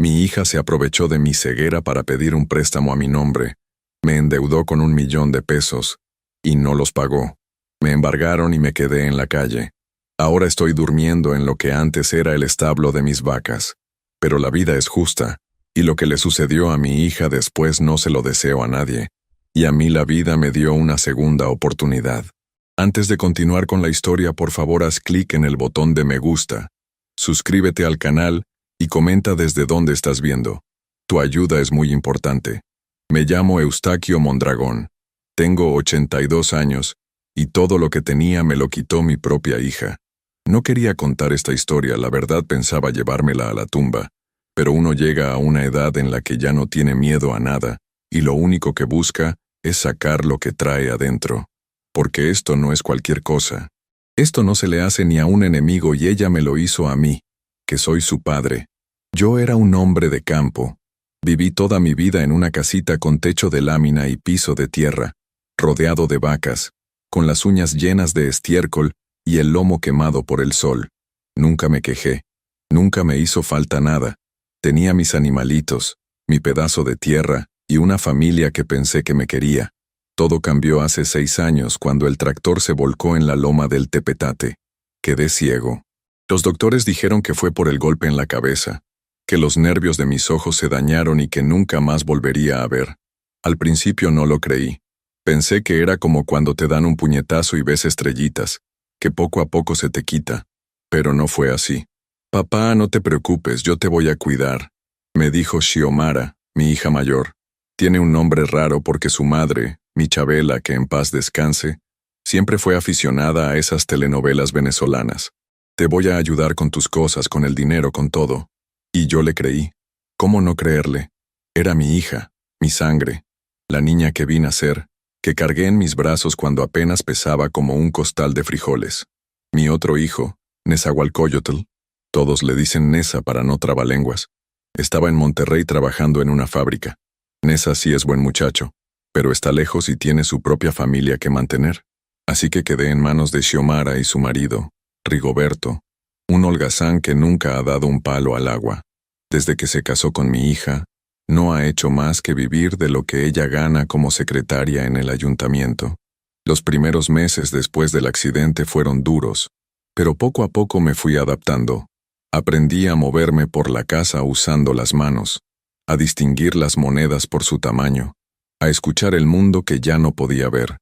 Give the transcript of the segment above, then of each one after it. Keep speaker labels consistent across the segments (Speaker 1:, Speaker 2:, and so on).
Speaker 1: Mi hija se aprovechó de mi ceguera para pedir un préstamo a mi nombre. Me endeudó con 1.000.000 de pesos y no los pagó. Me embargaron y me quedé en la calle. Ahora estoy durmiendo en lo que antes era el establo de mis vacas. Pero la vida es justa, y lo que le sucedió a mi hija después no se lo deseo a nadie. Y a mí la vida me dio una segunda oportunidad. Antes de continuar con la historia, por favor haz clic en el botón de me gusta. Suscríbete al canal y comenta desde dónde estás viendo. Tu ayuda es muy importante. Me llamo Eustaquio Mondragón. Tengo 82 años y todo lo que tenía me lo quitó mi propia hija. No quería contar esta historia, la verdad pensaba llevármela a la tumba, pero uno llega a una edad en la que ya no tiene miedo a nada y lo único que busca es sacar lo que trae adentro. Porque esto no es cualquier cosa. Esto no se le hace ni a un enemigo y ella me lo hizo a mí, que soy su padre. Yo era un hombre de campo. Viví toda mi vida en una casita con techo de lámina y piso de tierra, rodeado de vacas, con las uñas llenas de estiércol y el lomo quemado por el sol. Nunca me quejé. Nunca me hizo falta nada. Tenía mis animalitos, mi pedazo de tierra y una familia que pensé que me quería. Todo cambió hace 6 años cuando el tractor se volcó en la loma del Tepetate. Quedé ciego. Los doctores dijeron que fue por el golpe en la cabeza, que los nervios de mis ojos se dañaron y que nunca más volvería a ver. Al principio no lo creí. Pensé que era como cuando te dan un puñetazo y ves estrellitas, que poco a poco se te quita. Pero no fue así. Papá, no te preocupes, yo te voy a cuidar, me dijo Xiomara, mi hija mayor. Tiene un nombre raro porque su madre, mi Chabela, que en paz descanse, siempre fue aficionada a esas telenovelas venezolanas. Te voy a ayudar con tus cosas, con el dinero, con todo. Y yo le creí. ¿Cómo no creerle? Era mi hija, mi sangre, la niña que vi nacer, que cargué en mis brazos cuando apenas pesaba como un costal de frijoles. Mi otro hijo, Nezahualcóyotl, todos le dicen Neza para no trabalenguas, estaba en Monterrey trabajando en una fábrica. Neza sí es buen muchacho, pero está lejos y tiene su propia familia que mantener. Así que quedé en manos de Xiomara y su marido, Rigoberto, un holgazán que nunca ha dado un palo al agua. Desde que se casó con mi hija, no ha hecho más que vivir de lo que ella gana como secretaria en el ayuntamiento. Los primeros meses después del accidente fueron duros, pero poco a poco me fui adaptando. Aprendí a moverme por la casa usando las manos, a distinguir las monedas por su tamaño, a escuchar el mundo que ya no podía ver.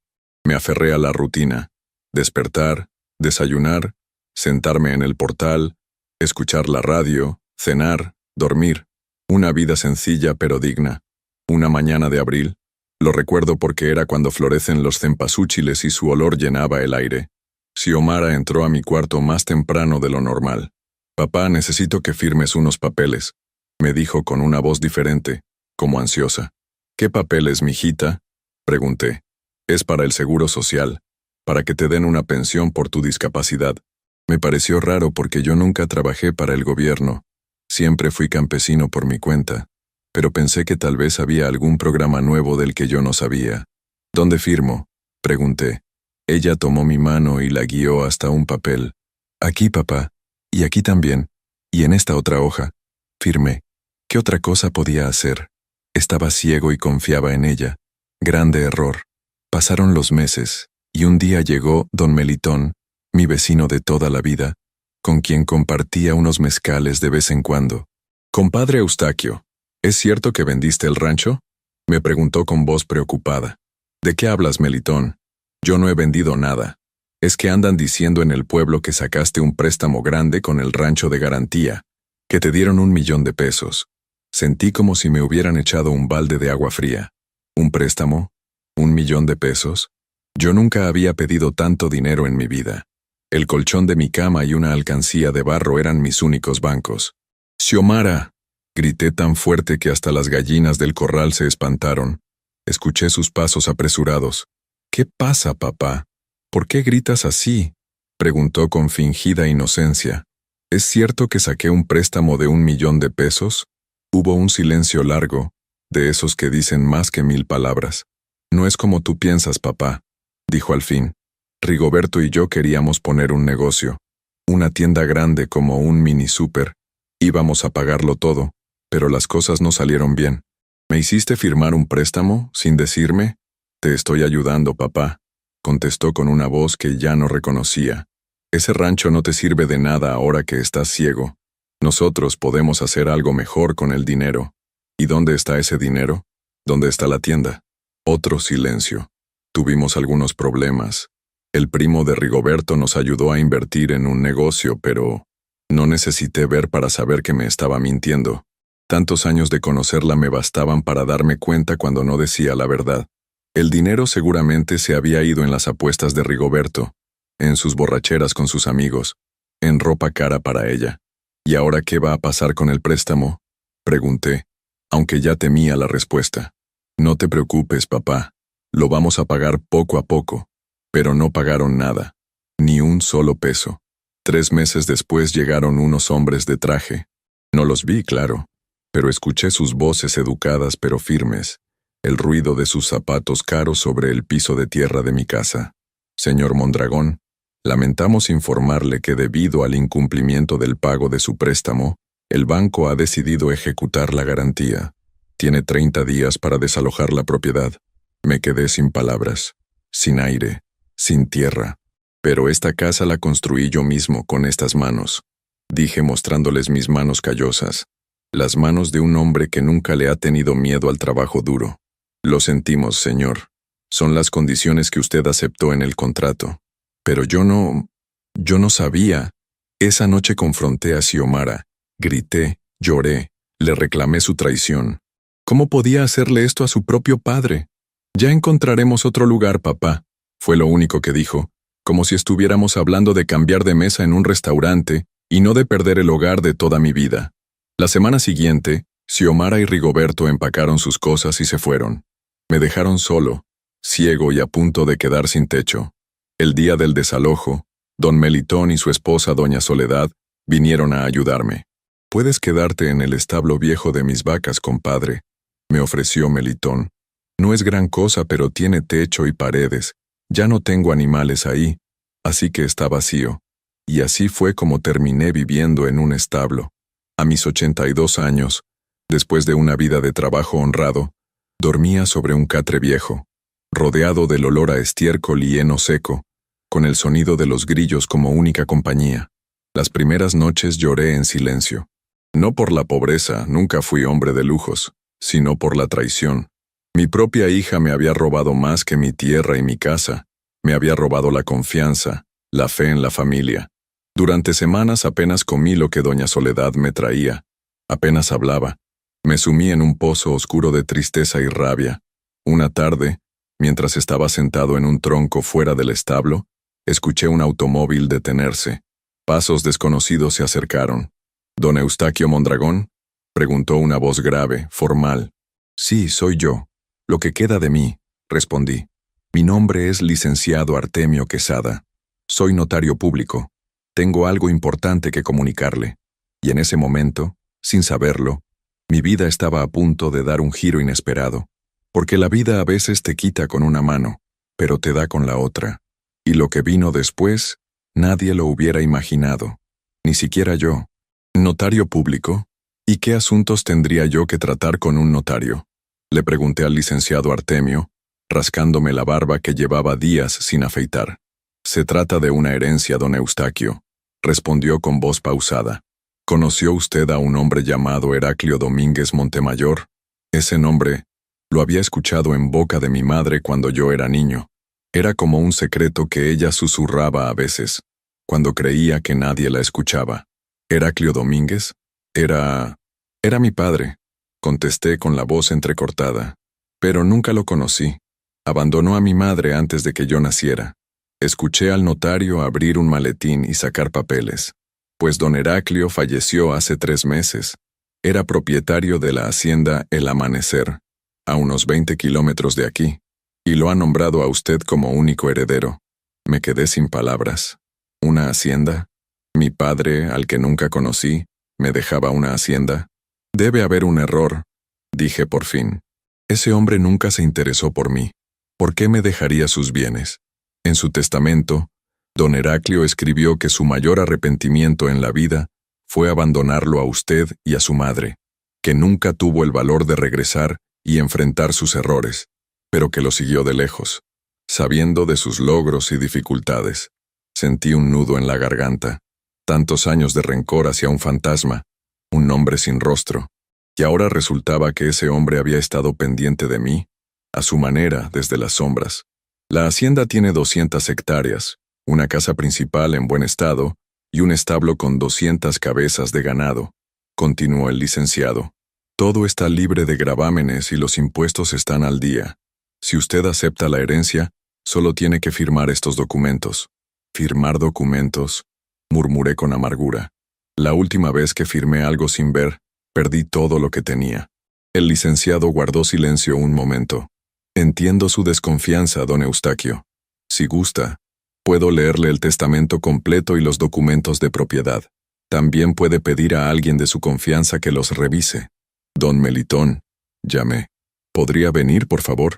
Speaker 1: Me aferré a la rutina: despertar, desayunar, sentarme en el portal, escuchar la radio, cenar, dormir. Una vida sencilla pero digna. Una mañana de abril, lo recuerdo porque era cuando florecen los cempasúchiles y su olor llenaba el aire. Xiomara entró a mi cuarto más temprano de lo normal. Papá, necesito que firmes unos papeles, me dijo con una voz diferente, como ansiosa. ¿Qué papeles, mijita?, pregunté. Es para el seguro social, para que te den una pensión por tu discapacidad. Me pareció raro porque yo nunca trabajé para el gobierno. Siempre fui campesino por mi cuenta, pero pensé que tal vez había algún programa nuevo del que yo no sabía. ¿Dónde firmo?, pregunté. Ella tomó mi mano y la guió hasta un papel. Aquí, papá, y aquí también, y en esta otra hoja. Firmé. ¿Qué otra cosa podía hacer? Estaba ciego y confiaba en ella. Grande error. Pasaron los meses, y un día llegó don Melitón, mi vecino de toda la vida, con quien compartía unos mezcales de vez en cuando. «Compadre Eustaquio, ¿es cierto que vendiste el rancho?», me preguntó con voz preocupada. «¿De qué hablas, Melitón? Yo no he vendido nada. Es que andan diciendo en el pueblo que sacaste un préstamo grande con el rancho de garantía, que te dieron 1.000.000 de pesos. Sentí como si me hubieran echado un balde de agua fría. ¿Un préstamo? 1.000.000 de pesos? Yo nunca había pedido tanto dinero en mi vida. El colchón de mi cama y una alcancía de barro eran mis únicos bancos. «Xiomara», grité tan fuerte que hasta las gallinas del corral se espantaron. Escuché sus pasos apresurados. «¿Qué pasa, papá? ¿Por qué gritas así?», preguntó con fingida inocencia. «¿Es cierto que saqué un préstamo de 1.000.000 de pesos?». Hubo un silencio largo, de esos que dicen más que 1000 palabras. «No es como tú piensas, papá», dijo al fin. «Rigoberto y yo queríamos poner un negocio, una tienda grande como un mini súper. Íbamos a pagarlo todo, Pero las cosas no salieron bien. ¿Me hiciste firmar un préstamo sin decirme? Te estoy ayudando, papá, contestó con una voz que ya no reconocía. Ese rancho no te sirve de nada ahora que estás ciego. Nosotros podemos hacer algo mejor con el dinero. ¿Y dónde está ese dinero? ¿Dónde está la tienda? Otro silencio. Tuvimos algunos problemas. El primo de Rigoberto nos ayudó a invertir en un negocio, pero no necesité ver para saber que me estaba mintiendo. Tantos años de conocerla me bastaban para darme cuenta cuando no decía la verdad. El dinero seguramente se había ido en las apuestas de Rigoberto, en sus borracheras con sus amigos, en ropa cara para ella. ¿Y ahora qué va a pasar con el préstamo? Pregunté, aunque ya temía la respuesta. No te preocupes, papá. Lo vamos a pagar poco a poco. Pero no pagaron nada, ni un solo peso. 3 meses después llegaron unos hombres de traje. No los vi, claro, pero escuché sus voces educadas pero firmes, el ruido de sus zapatos caros sobre el piso de tierra de mi casa. Señor Mondragón, lamentamos informarle que debido al incumplimiento del pago de su préstamo, el banco ha decidido ejecutar la garantía. Tiene 30 días para desalojar la propiedad. Me quedé sin palabras, sin aire, sin tierra. Pero esta casa la construí yo mismo con estas manos, dije mostrándoles mis manos callosas, las manos de un hombre que nunca le ha tenido miedo al trabajo duro. Lo sentimos, señor. Son las condiciones que usted aceptó en el contrato. Pero yo no sabía. Esa noche confronté a Xiomara, grité, lloré, le reclamé su traición. ¿Cómo podía hacerle esto a su propio padre? Ya encontraremos otro lugar, papá, fue lo único que dijo, como si estuviéramos hablando de cambiar de mesa en un restaurante y no de perder el hogar de toda mi vida. La semana siguiente, Xiomara y Rigoberto empacaron sus cosas y se fueron. Me dejaron solo, ciego y a punto de quedar sin techo. El día del desalojo, don Melitón y su esposa doña Soledad vinieron a ayudarme. «Puedes quedarte en el establo viejo de mis vacas, compadre», me ofreció Melitón. «No es gran cosa, pero tiene techo y paredes. Ya no tengo animales ahí, así que está vacío». Y así fue como terminé viviendo en un establo. A mis 82 años, después de una vida de trabajo honrado, dormía sobre un catre viejo, rodeado del olor a estiércol y heno seco, con el sonido de los grillos como única compañía. Las primeras noches lloré en silencio. No por la pobreza, nunca fui hombre de lujos, sino por la traición. Mi propia hija me había robado más que mi tierra y mi casa. Me había robado la confianza, la fe en la familia. Durante semanas apenas comí lo que doña Soledad me traía. Apenas hablaba. Me sumí en un pozo oscuro de tristeza y rabia. Una tarde, mientras estaba sentado en un tronco fuera del establo, escuché un automóvil detenerse. Pasos desconocidos se acercaron. «¿Don Eustaquio Mondragón?», preguntó una voz grave, formal. «Sí, soy yo. Lo que queda de mí», respondí. «Mi nombre es licenciado Artemio Quesada. Soy notario público. Tengo algo importante que comunicarle». Y en ese momento, sin saberlo, mi vida estaba a punto de dar un giro inesperado. Porque la vida a veces te quita con una mano, pero te da con la otra. Y lo que vino después, nadie lo hubiera imaginado. Ni siquiera yo. «¿Notario público? ¿Y qué asuntos tendría yo que tratar con un notario?», le pregunté al licenciado Artemio, rascándome la barba que llevaba días sin afeitar. «Se trata de una herencia, don Eustaquio», respondió con voz pausada. «¿Conoció usted a un hombre llamado Heraclio Domínguez Montemayor? Ese nombre lo había escuchado en boca de mi madre cuando yo era niño. Era como un secreto que ella susurraba a veces, cuando creía que nadie la escuchaba. ¿Heraclio Domínguez? Era mi padre», contesté con la voz entrecortada. «Pero nunca lo conocí. Abandonó a mi madre antes de que yo naciera». Escuché al notario abrir un maletín y sacar papeles. Pues don Heraclio falleció hace 3 meses. Era propietario de la hacienda El Amanecer, a unos 20 kilómetros de aquí, y lo ha nombrado a usted como único heredero. Me quedé sin palabras. ¿Una hacienda? ¿Mi padre, al que nunca conocí, me dejaba una hacienda? Debe haber un error, dije por fin. Ese hombre nunca se interesó por mí. ¿Por qué me dejaría sus bienes? En su testamento, don Heraclio escribió que su mayor arrepentimiento en la vida fue abandonarlo a usted y a su madre. que nunca tuvo el valor de regresar y enfrentar sus errores, pero que lo siguió de lejos, sabiendo de sus logros y dificultades. Sentí un nudo en la garganta, tantos años de rencor hacia un fantasma, un hombre sin rostro, y ahora resultaba que ese hombre había estado pendiente de mí, a su manera, desde las sombras. La hacienda tiene 200 hectáreas, una casa principal en buen estado y un establo con 200 cabezas de ganado, continuó el licenciado. Todo está libre de gravámenes y los impuestos están al día. Si usted acepta la herencia, solo tiene que firmar estos documentos. ¿Firmar documentos?, murmuré con amargura. La última vez que firmé algo sin ver, perdí todo lo que tenía. El licenciado guardó silencio un momento. Entiendo su desconfianza, don Eustaquio. Si gusta, puedo leerle el testamento completo y los documentos de propiedad. También puede pedir a alguien de su confianza que los revise. Don Melitón, llamé. ¿Podría venir, por favor?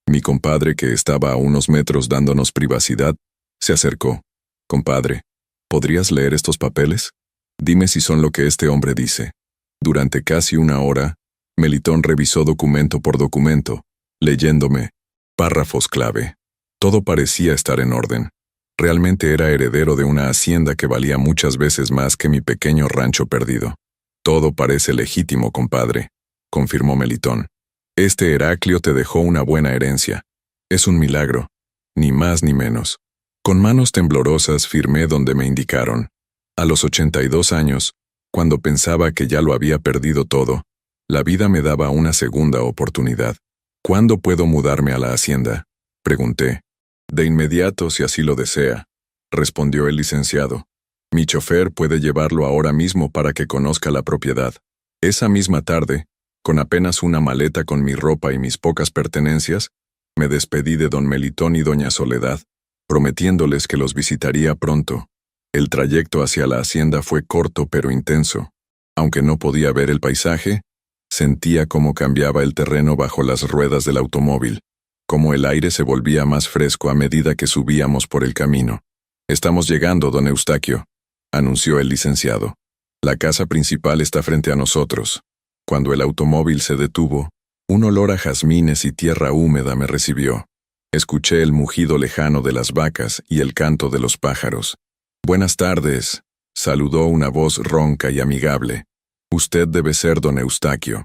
Speaker 1: Mi compadre, que estaba a unos metros dándonos privacidad, se acercó. Compadre, ¿podrías leer estos papeles? Dime si son lo que este hombre dice. Durante casi una hora, Melitón revisó documento por documento, leyéndome párrafos clave. Todo parecía estar en orden. Realmente era heredero de una hacienda que valía muchas veces más que mi pequeño rancho perdido. Todo parece legítimo, compadre, confirmó Melitón. Este Heraclio te dejó una buena herencia. Es un milagro, ni más ni menos. Con manos temblorosas firmé donde me indicaron. A los 82 años, cuando pensaba que ya lo había perdido todo, la vida me daba una segunda oportunidad. ¿Cuándo puedo mudarme a la hacienda?, pregunté. De inmediato, si así lo desea, respondió el licenciado. Mi chofer puede llevarlo ahora mismo para que conozca la propiedad. Esa misma tarde, con apenas una maleta con mi ropa y mis pocas pertenencias, me despedí de don Melitón y doña Soledad, prometiéndoles que los visitaría pronto. El trayecto hacia la hacienda fue corto pero intenso. Aunque no podía ver el paisaje, sentía cómo cambiaba el terreno bajo las ruedas del automóvil, cómo el aire se volvía más fresco a medida que subíamos por el camino. Estamos llegando, don Eustaquio, anunció el licenciado. La casa principal está frente a nosotros. Cuando el automóvil se detuvo, un olor a jazmines y tierra húmeda me recibió. Escuché el mugido lejano de las vacas y el canto de los pájaros. Buenas tardes, saludó una voz ronca y amigable. Usted debe ser don Eustaquio.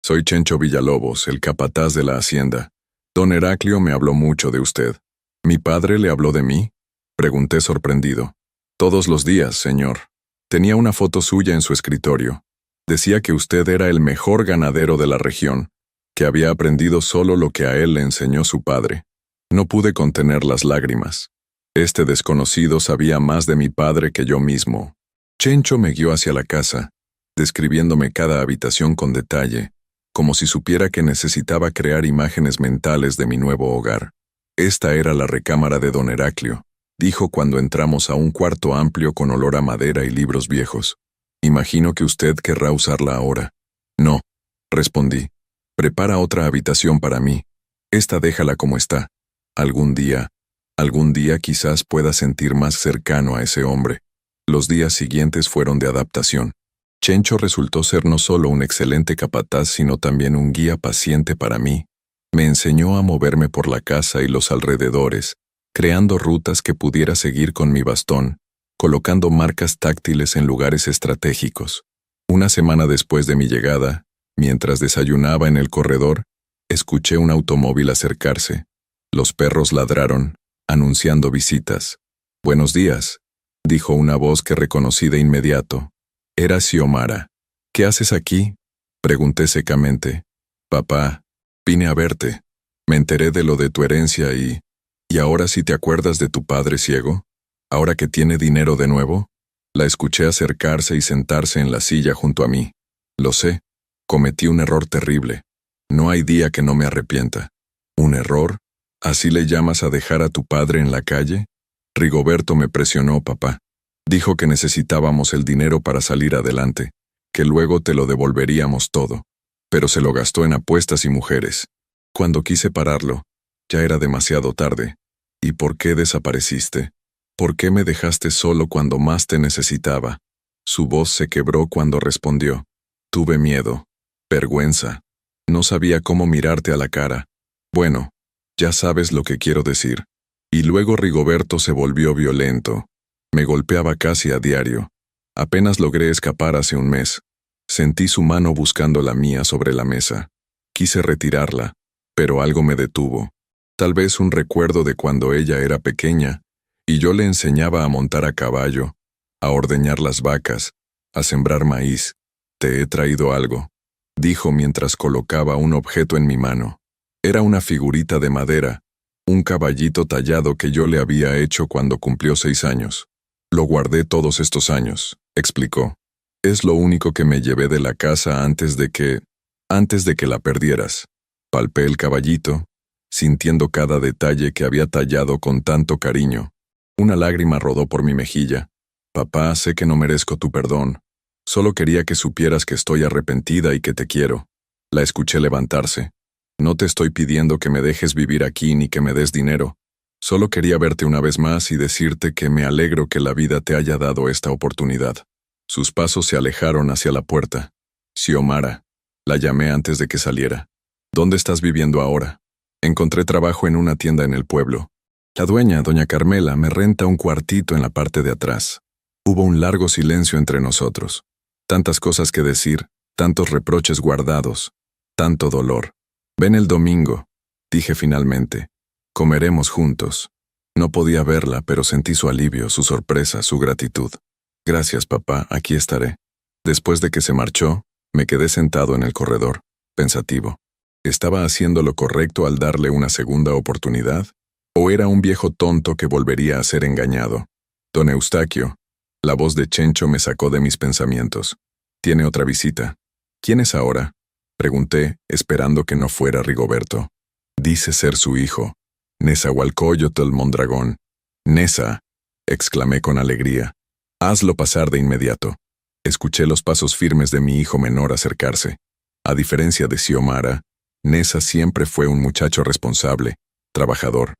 Speaker 1: Soy Chencho Villalobos, el capataz de la hacienda. Don Heraclio me habló mucho de usted. ¿Mi padre le habló de mí?, pregunté sorprendido. Todos los días, señor. Tenía una foto suya en su escritorio. Decía que usted era el mejor ganadero de la región, que había aprendido solo lo que a él le enseñó su padre. No pude contener las lágrimas. Este desconocido sabía más de mi padre que yo mismo. Chencho me guió hacia la casa, describiéndome cada habitación con detalle, como si supiera que necesitaba crear imágenes mentales de mi nuevo hogar. Esta era la recámara de don Heraclio, dijo cuando entramos a un cuarto amplio con olor a madera y libros viejos. Imagino que usted querrá usarla ahora. No, respondí. Prepara otra habitación para mí. Esta déjala como está. Algún día quizás pueda sentir más cercano a ese hombre. Los días siguientes fueron de adaptación. Chencho resultó ser no solo un excelente capataz, sino también un guía paciente para mí. Me enseñó a moverme por la casa y los alrededores, creando rutas que pudiera seguir con mi bastón, colocando marcas táctiles en lugares estratégicos. Una semana después de mi llegada, mientras desayunaba en el corredor, escuché un automóvil acercarse. Los perros ladraron, anunciando visitas. «Buenos días», dijo una voz que reconocí de inmediato. Era Xiomara. «¿Qué haces aquí?», pregunté secamente. «Papá, vine a verte. Me enteré de lo de tu herencia y ahora sí te acuerdas de tu padre ciego, ahora que tiene dinero de nuevo». La escuché acercarse y sentarse en la silla junto a mí. Lo sé, cometí un error terrible. No hay día que no me arrepienta. ¿Un error? ¿Así le llamas a dejar a tu padre en la calle? Rigoberto me presionó, papá. Dijo que necesitábamos el dinero para salir adelante, que luego te lo devolveríamos todo. Pero se lo gastó en apuestas y mujeres. Cuando quise pararlo, ya era demasiado tarde. ¿Y por qué desapareciste? ¿Por qué me dejaste solo cuando más te necesitaba? Su voz se quebró cuando respondió. Tuve miedo. Vergüenza. No sabía cómo mirarte a la cara. Bueno, ya sabes lo que quiero decir. Y luego Rigoberto se volvió violento. Me golpeaba casi a diario. Apenas logré escapar hace un mes. Sentí su mano buscando la mía sobre la mesa. Quise retirarla, pero algo me detuvo. Tal vez un recuerdo de cuando ella era pequeña, y yo le enseñaba a montar a caballo, a ordeñar las vacas, a sembrar maíz. Te he traído algo, dijo mientras colocaba un objeto en mi mano. Era una figurita de madera, un caballito tallado que yo le había hecho cuando cumplió 6 años. Lo guardé todos estos años, explicó. Es lo único que me llevé de la casa antes de que la perdieras. Palpé el caballito, sintiendo cada detalle que había tallado con tanto cariño. Una lágrima rodó por mi mejilla. Papá, sé que no merezco tu perdón. Solo quería que supieras que estoy arrepentida y que te quiero. La escuché levantarse. No te estoy pidiendo que me dejes vivir aquí ni que me des dinero. Solo quería verte una vez más y decirte que me alegro que la vida te haya dado esta oportunidad. Sus pasos se alejaron hacia la puerta. Xiomara. La llamé antes de que saliera. ¿Dónde estás viviendo ahora? Encontré trabajo en una tienda en el pueblo. La dueña, doña Carmela, me renta un cuartito en la parte de atrás. Hubo un largo silencio entre nosotros. Tantas cosas que decir, tantos reproches guardados, tanto dolor. Ven el domingo, dije finalmente. Comeremos juntos. No podía verla, pero sentí su alivio, su sorpresa, su gratitud. Gracias, papá, aquí estaré. Después de que se marchó, me quedé sentado en el corredor, pensativo. ¿Estaba haciendo lo correcto al darle una segunda oportunidad? ¿O era un viejo tonto que volvería a ser engañado? Don Eustaquio. La voz de Chencho me sacó de mis pensamientos. Tiene otra visita. ¿Quién es ahora? Pregunté, esperando que no fuera Rigoberto. Dice ser su hijo. Nezahualcóyotl Mondragón. Neza, exclamé con alegría. Hazlo pasar de inmediato. Escuché los pasos firmes de mi hijo menor acercarse. A diferencia de Xiomara, Neza siempre fue un muchacho responsable, trabajador.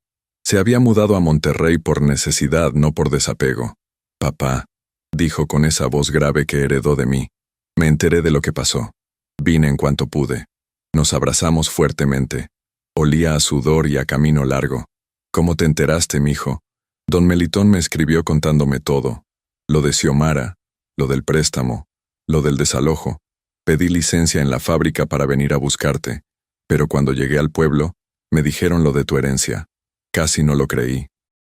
Speaker 1: Se había mudado a Monterrey por necesidad, no por desapego. Papá, dijo con esa voz grave que heredó de mí. Me enteré de lo que pasó. Vine en cuanto pude. Nos abrazamos fuertemente. Olía a sudor y a camino largo. ¿Cómo te enteraste, mijo? Don Melitón me escribió contándome todo. Lo de Xiomara, lo del préstamo, lo del desalojo. Pedí licencia en la fábrica para venir a buscarte, pero cuando llegué al pueblo, me dijeron lo de tu herencia. Casi no lo creí.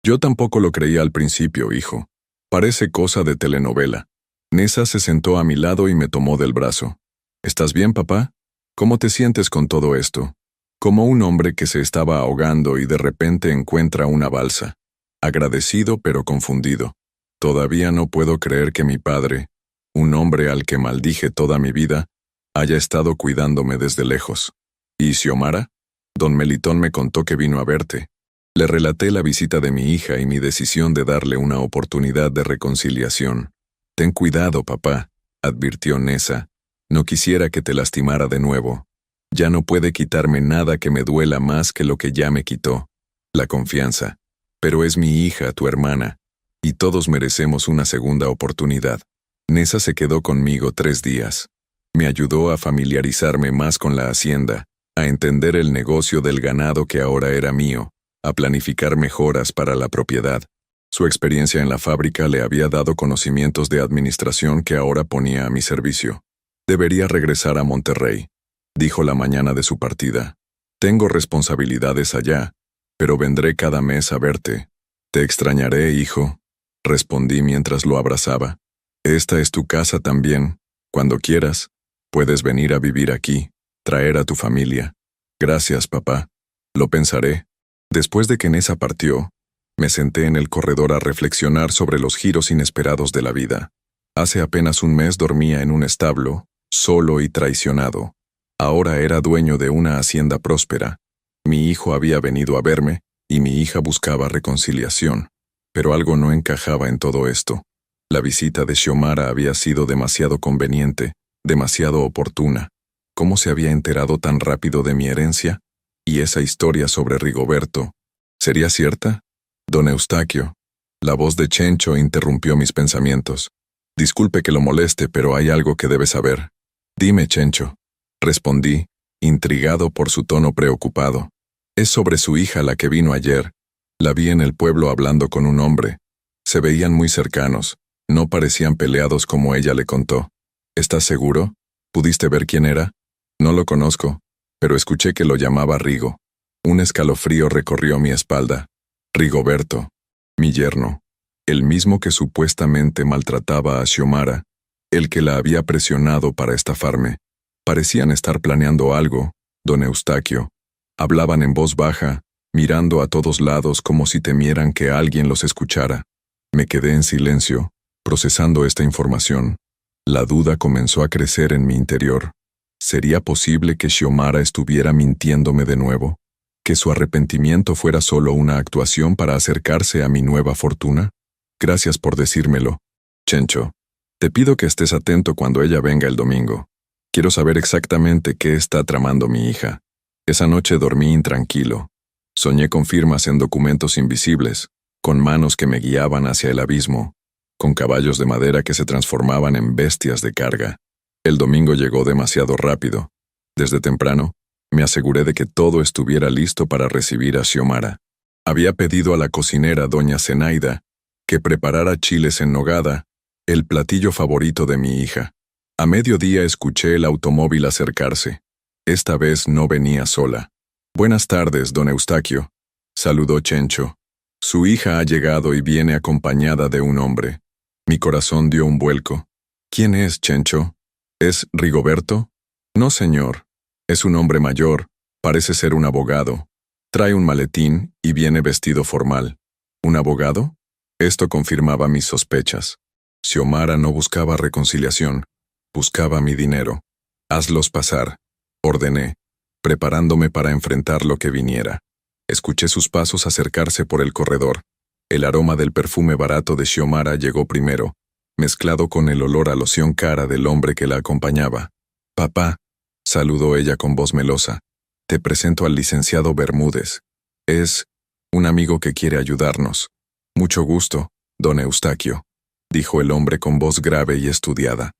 Speaker 1: Yo tampoco lo creía al principio, hijo. Parece cosa de telenovela. Neza se sentó a mi lado y me tomó del brazo. ¿Estás bien, papá? ¿Cómo te sientes con todo esto? Como un hombre que se estaba ahogando y de repente encuentra una balsa. Agradecido pero confundido. Todavía no puedo creer que mi padre, un hombre al que maldije toda mi vida, haya estado cuidándome desde lejos. ¿Y Xiomara? Don Melitón me contó que vino a verte. Le relaté la visita de mi hija y mi decisión de darle una oportunidad de reconciliación. Ten cuidado, papá, advirtió Neza. No quisiera que te lastimara de nuevo. Ya no puede quitarme nada que me duela más que lo que ya me quitó. La confianza. Pero es mi hija, tu hermana, y todos merecemos una segunda oportunidad. Neza se quedó conmigo 3 días. Me ayudó a familiarizarme más con la hacienda, a entender el negocio del ganado que ahora era mío, a planificar mejoras para la propiedad. Su experiencia en la fábrica le había dado conocimientos de administración que ahora ponía a mi servicio. Debería regresar a Monterrey, dijo la mañana de su partida. Tengo responsabilidades allá, pero vendré cada mes a verte. Te extrañaré, hijo, respondí mientras lo abrazaba. Esta es tu casa también. Cuando quieras, puedes venir a vivir aquí, traer a tu familia. Gracias, papá. Lo pensaré. Después de que Neza partió, me senté en el corredor a reflexionar sobre los giros inesperados de la vida. Hace apenas un mes dormía en un establo, solo y traicionado. Ahora era dueño de una hacienda próspera. Mi hijo había venido a verme, y mi hija buscaba reconciliación. Pero algo no encajaba en todo esto. La visita de Xiomara había sido demasiado conveniente, demasiado oportuna. ¿Cómo se había enterado tan rápido de mi herencia? ¿Y esa historia sobre Rigoberto? ¿Sería cierta? Don Eustaquio. La voz de Chencho interrumpió mis pensamientos. Disculpe que lo moleste, pero hay algo que debe saber. Dime, Chencho. Respondí, intrigado por su tono preocupado. Es sobre su hija la que vino ayer. La vi en el pueblo hablando con un hombre. Se veían muy cercanos, no parecían peleados como ella le contó. ¿Estás seguro? ¿Pudiste ver quién era? No lo conozco, pero escuché que lo llamaba Rigo. Un escalofrío recorrió mi espalda. Rigoberto, mi yerno, el mismo que supuestamente maltrataba a Xiomara, el que la había presionado para estafarme. Parecían estar planeando algo, don Eustaquio. Hablaban en voz baja, mirando a todos lados como si temieran que alguien los escuchara. Me quedé en silencio, procesando esta información. La duda comenzó a crecer en mi interior. ¿Sería posible que Xiomara estuviera mintiéndome de nuevo? ¿Que su arrepentimiento fuera solo una actuación para acercarse a mi nueva fortuna? Gracias por decírmelo, Chencho. Te pido que estés atento cuando ella venga el domingo. Quiero saber exactamente qué está tramando mi hija. Esa noche dormí intranquilo. Soñé con firmas en documentos invisibles, con manos que me guiaban hacia el abismo, con caballos de madera que se transformaban en bestias de carga. El domingo llegó demasiado rápido. Desde temprano, me aseguré de que todo estuviera listo para recibir a Xiomara. Había pedido a la cocinera doña Zenaida que preparara chiles en nogada, el platillo favorito de mi hija. A mediodía escuché el automóvil acercarse. Esta vez no venía sola. Buenas tardes, don Eustaquio, saludó Chencho. Su hija ha llegado y viene acompañada de un hombre. Mi corazón dio un vuelco. ¿Quién es, Chencho? ¿Es Rigoberto? No, señor. Es un hombre mayor, parece ser un abogado. Trae un maletín y viene vestido formal. ¿Un abogado? Esto confirmaba mis sospechas. Xiomara no buscaba reconciliación, buscaba mi dinero. Hazlos pasar, ordené, preparándome para enfrentar lo que viniera. Escuché sus pasos acercarse por el corredor. El aroma del perfume barato de Xiomara llegó primero, mezclado con el olor a loción cara del hombre que la acompañaba. Papá, saludó ella con voz melosa. Te presento al licenciado Bermúdez. Es un amigo que quiere ayudarnos. Mucho gusto, don Eustaquio, dijo el hombre con voz grave y estudiada.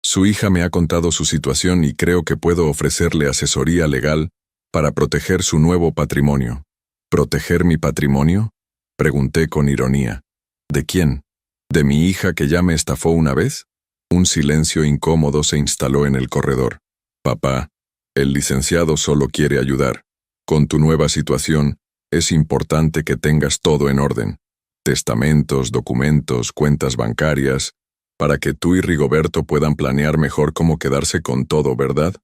Speaker 1: Su hija me ha contado su situación y creo que puedo ofrecerle asesoría legal para proteger su nuevo patrimonio. ¿Proteger mi patrimonio? Pregunté con ironía. ¿De quién? ¿De mi hija que ya me estafó una vez? Un silencio incómodo se instaló en el corredor. Papá, el licenciado solo quiere ayudar. Con tu nueva situación, es importante que tengas todo en orden. Testamentos, documentos, cuentas bancarias, para que tú y Rigoberto puedan planear mejor cómo quedarse con todo, ¿verdad?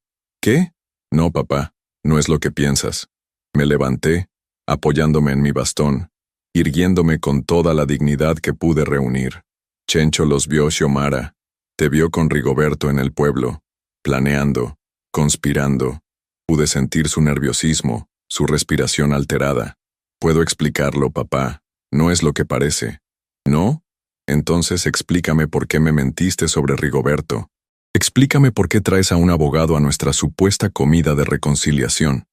Speaker 1: ¿Qué? No, papá, no es lo que piensas. Me levanté, apoyándome en mi bastón, irguiéndome con toda la dignidad que pude reunir. Chencho los vio, Xiomara. Te vio con Rigoberto en el pueblo, planeando, conspirando. Pude sentir su nerviosismo, su respiración alterada. Puedo explicarlo, papá. No es lo que parece. ¿No? Entonces explícame por qué me mentiste sobre Rigoberto. Explícame por qué traes a un abogado a nuestra supuesta comida de reconciliación.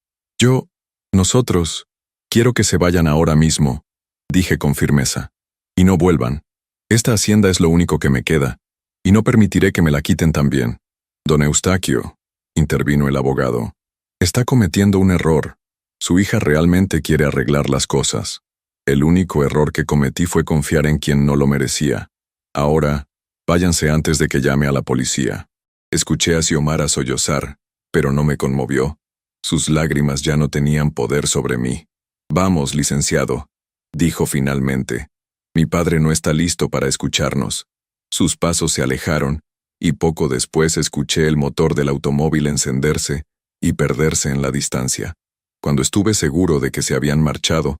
Speaker 1: Nosotros, quiero que se vayan ahora mismo, dije con firmeza. Y no vuelvan. Esta hacienda es lo único que me queda, y no permitiré que me la quiten también. Don Eustaquio, intervino el abogado, está cometiendo un error. Su hija realmente quiere arreglar las cosas. El único error que cometí fue confiar en quien no lo merecía. Ahora, váyanse antes de que llame a la policía. Escuché a Xiomara sollozar, pero no me conmovió. Sus lágrimas ya no tenían poder sobre mí. Vamos, licenciado, dijo finalmente. Mi padre no está listo para escucharnos. Sus pasos se alejaron, y poco después escuché el motor del automóvil encenderse y perderse en la distancia. Cuando estuve seguro de que se habían marchado,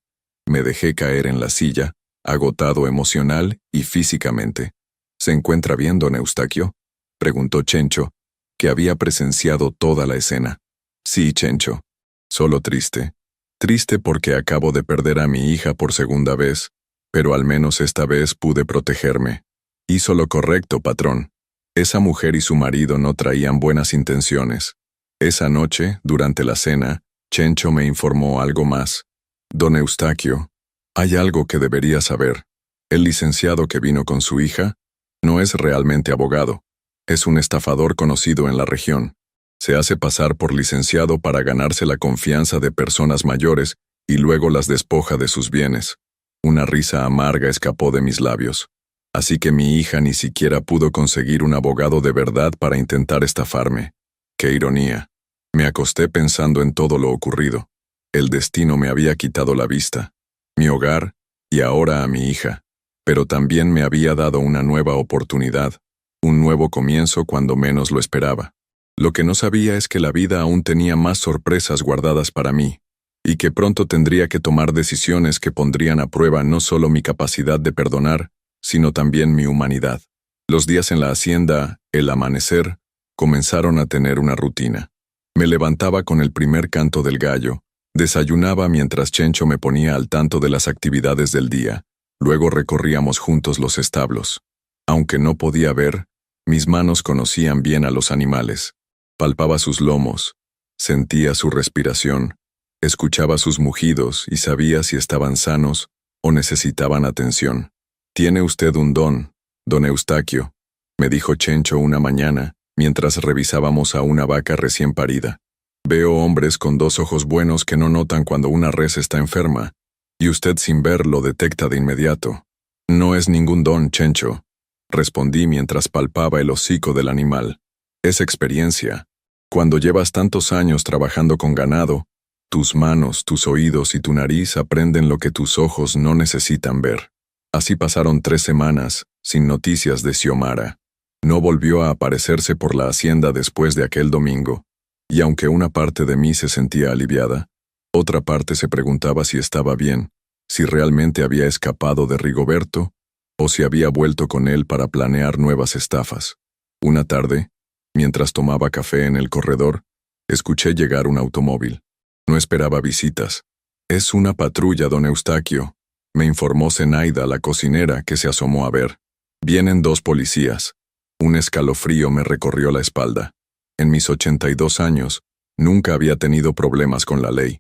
Speaker 1: me dejé caer en la silla, agotado emocional y físicamente. ¿Se encuentra bien, don Eustaquio?, preguntó Chencho, que había presenciado toda la escena. Sí, Chencho. Solo triste. Triste porque acabo de perder a mi hija por segunda vez, pero al menos esta vez pude protegerme. Hizo lo correcto, patrón. Esa mujer y su marido no traían buenas intenciones. Esa noche, durante la cena, Chencho me informó algo más. Don Eustaquio, hay algo que debería saber. El licenciado que vino con su hija no es realmente abogado. Es un estafador conocido en la región. Se hace pasar por licenciado para ganarse la confianza de personas mayores y luego las despoja de sus bienes. Una risa amarga escapó de mis labios. Así que mi hija ni siquiera pudo conseguir un abogado de verdad para intentar estafarme. ¡Qué ironía! Me acosté pensando en todo lo ocurrido. El destino me había quitado la vista, mi hogar y ahora a mi hija. Pero también me había dado una nueva oportunidad, un nuevo comienzo cuando menos lo esperaba. Lo que no sabía es que la vida aún tenía más sorpresas guardadas para mí, y que pronto tendría que tomar decisiones que pondrían a prueba no solo mi capacidad de perdonar, sino también mi humanidad. Los días en la hacienda, el amanecer, comenzaron a tener una rutina. Me levantaba con el primer canto del gallo, desayunaba mientras Chencho me ponía al tanto de las actividades del día, luego recorríamos juntos los establos. Aunque no podía ver, mis manos conocían bien a los animales. Palpaba sus lomos, sentía su respiración, escuchaba sus mugidos y sabía si estaban sanos o necesitaban atención. «Tiene usted un don Eustaquio», me dijo Chencho una mañana, mientras revisábamos a una vaca recién parida. «Veo hombres con 2 ojos buenos que no notan cuando una res está enferma, y usted sin ver lo detecta de inmediato». «No es ningún don, Chencho», respondí mientras palpaba el hocico del animal. «Es experiencia. Cuando llevas tantos años trabajando con ganado, tus manos, tus oídos y tu nariz aprenden lo que tus ojos no necesitan ver». Así pasaron 3 semanas, sin noticias de Xiomara. No volvió a aparecerse por la hacienda después de aquel domingo, y aunque una parte de mí se sentía aliviada, otra parte se preguntaba si estaba bien, si realmente había escapado de Rigoberto, o si había vuelto con él para planear nuevas estafas. Una tarde, mientras tomaba café en el corredor, escuché llegar un automóvil. No esperaba visitas. «Es una patrulla, don Eustaquio», me informó Zenaida, la cocinera, que se asomó a ver. «Vienen 2 policías». Un escalofrío me recorrió la espalda. En mis 82 años, nunca había tenido problemas con la ley.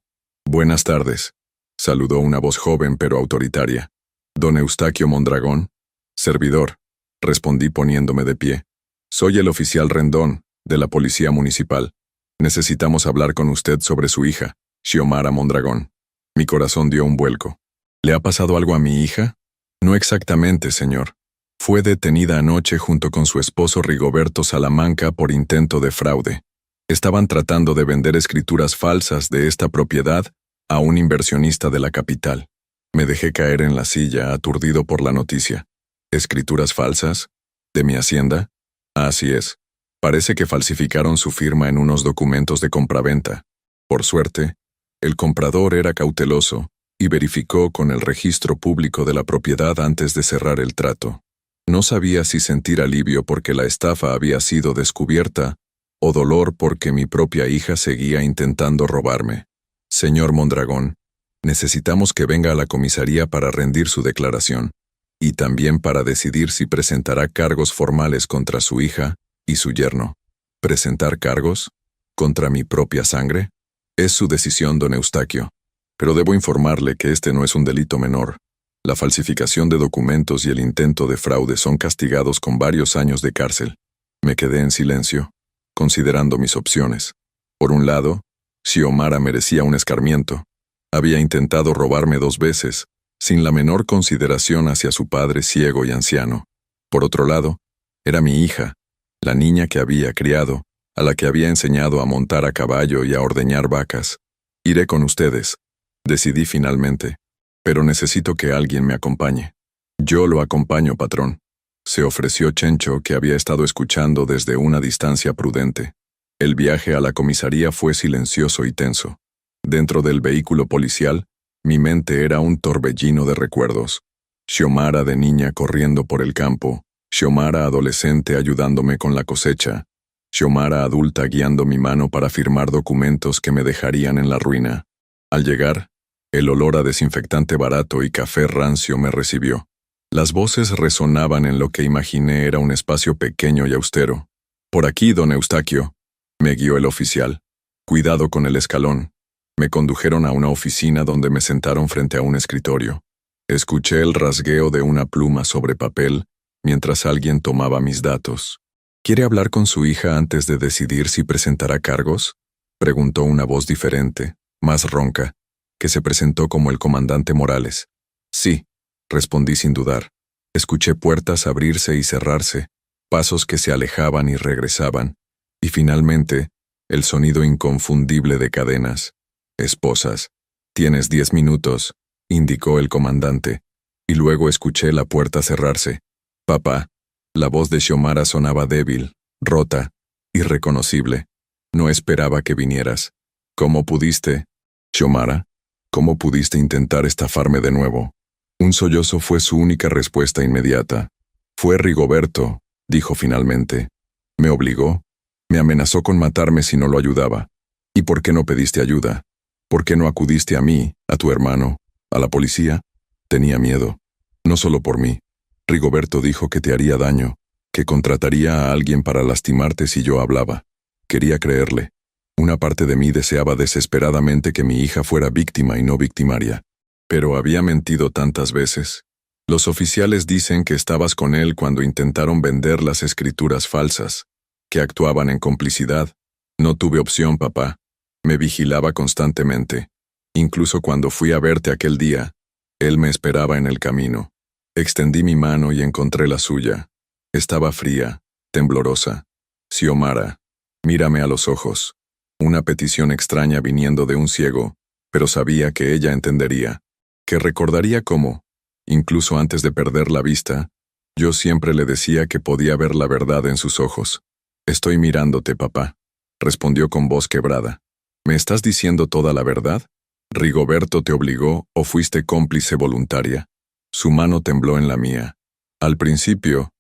Speaker 1: «Buenas tardes», saludó una voz joven pero autoritaria. «Don Eustaquio Mondragón». «Servidor», respondí poniéndome de pie. «Soy el oficial Rendón, de la Policía Municipal. Necesitamos hablar con usted sobre su hija, Xiomara Mondragón». Mi corazón dio un vuelco. «¿Le ha pasado algo a mi hija?» «No exactamente, señor. Fue detenida anoche junto con su esposo Rigoberto Salamanca por intento de fraude. Estaban tratando de vender escrituras falsas de esta propiedad a un inversionista de la capital». Me dejé caer en la silla, aturdido por la noticia. «¿Escrituras falsas? ¿De mi hacienda?» «Así es. Parece que falsificaron su firma en unos documentos de compraventa. Por suerte, el comprador era cauteloso y verificó con el registro público de la propiedad antes de cerrar el trato. No sabía si sentir alivio porque la estafa había sido descubierta o dolor porque mi propia hija seguía intentando robarme. Señor Mondragón, necesitamos que venga a la comisaría para rendir su declaración y también para decidir si presentará cargos formales contra su hija y su yerno». «¿Presentar cargos? ¿Contra mi propia sangre?» «Es su decisión, don Eustaquio. Pero debo informarle que este no es un delito menor. La falsificación de documentos y el intento de fraude son castigados con varios años de cárcel». Me quedé en silencio, considerando mis opciones. Por un lado, Xiomara merecía un escarmiento. Había intentado robarme 2 veces, sin la menor consideración hacia su padre ciego y anciano. Por otro lado, era mi hija, la niña que había criado, a la que había enseñado a montar a caballo y a ordeñar vacas. «Iré con ustedes», decidí finalmente, «pero necesito que alguien me acompañe». «Yo lo acompaño, patrón», se ofreció Chencho, que había estado escuchando desde una distancia prudente. El viaje a la comisaría fue silencioso y tenso. Dentro del vehículo policial, mi mente era un torbellino de recuerdos. Xiomara de niña corriendo por el campo, Xiomara adolescente ayudándome con la cosecha, Xiomara adulta guiando mi mano para firmar documentos que me dejarían en la ruina. Al llegar, el olor a desinfectante barato y café rancio me recibió. Las voces resonaban en lo que imaginé era un espacio pequeño y austero. «Por aquí, don Eustaquio», me guió el oficial. «Cuidado con el escalón». Me condujeron a una oficina donde me sentaron frente a un escritorio. Escuché el rasgueo de una pluma sobre papel mientras alguien tomaba mis datos. ¿Quiere hablar con su hija antes de decidir si presentará cargos? Preguntó una voz diferente, más ronca, que se presentó como el comandante Morales. Sí, respondí sin dudar. Escuché puertas abrirse y cerrarse, pasos que se alejaban y regresaban, y finalmente, el sonido inconfundible de cadenas. Esposas. Tienes 10 minutos, indicó el comandante, y luego escuché la puerta cerrarse. Papá. La voz de Xiomara sonaba débil, rota, irreconocible. No esperaba que vinieras. ¿Cómo pudiste? Xiomara, ¿cómo pudiste intentar estafarme de nuevo? Un sollozo fue su única respuesta inmediata. Fue Rigoberto, dijo finalmente. Me obligó. Me amenazó con matarme si no lo ayudaba. ¿Y por qué no pediste ayuda? ¿Por qué no acudiste a mí, a tu hermano, a la policía? Tenía miedo. No solo por mí. Rigoberto dijo que te haría daño, que contrataría a alguien para lastimarte si yo hablaba. Quería creerle. Una parte de mí deseaba desesperadamente que mi hija fuera víctima y no victimaria. Pero había mentido tantas veces. Los oficiales dicen que estabas con él cuando intentaron vender las escrituras falsas, que actuaban en complicidad. No tuve opción, papá. Me vigilaba constantemente. Incluso cuando fui a verte aquel día, él me esperaba en el camino. Extendí mi mano y encontré la suya. Estaba fría, temblorosa. Xiomara, mírame a los ojos. Una petición extraña viniendo de un ciego, pero sabía que ella entendería, que recordaría cómo, incluso antes de perder la vista, yo siempre le decía que podía ver la verdad en sus ojos. Estoy mirándote, papá, respondió con voz quebrada. ¿Me estás diciendo toda la verdad? ¿Rigoberto te obligó o fuiste cómplice voluntaria? Su mano tembló en la mía. Al principio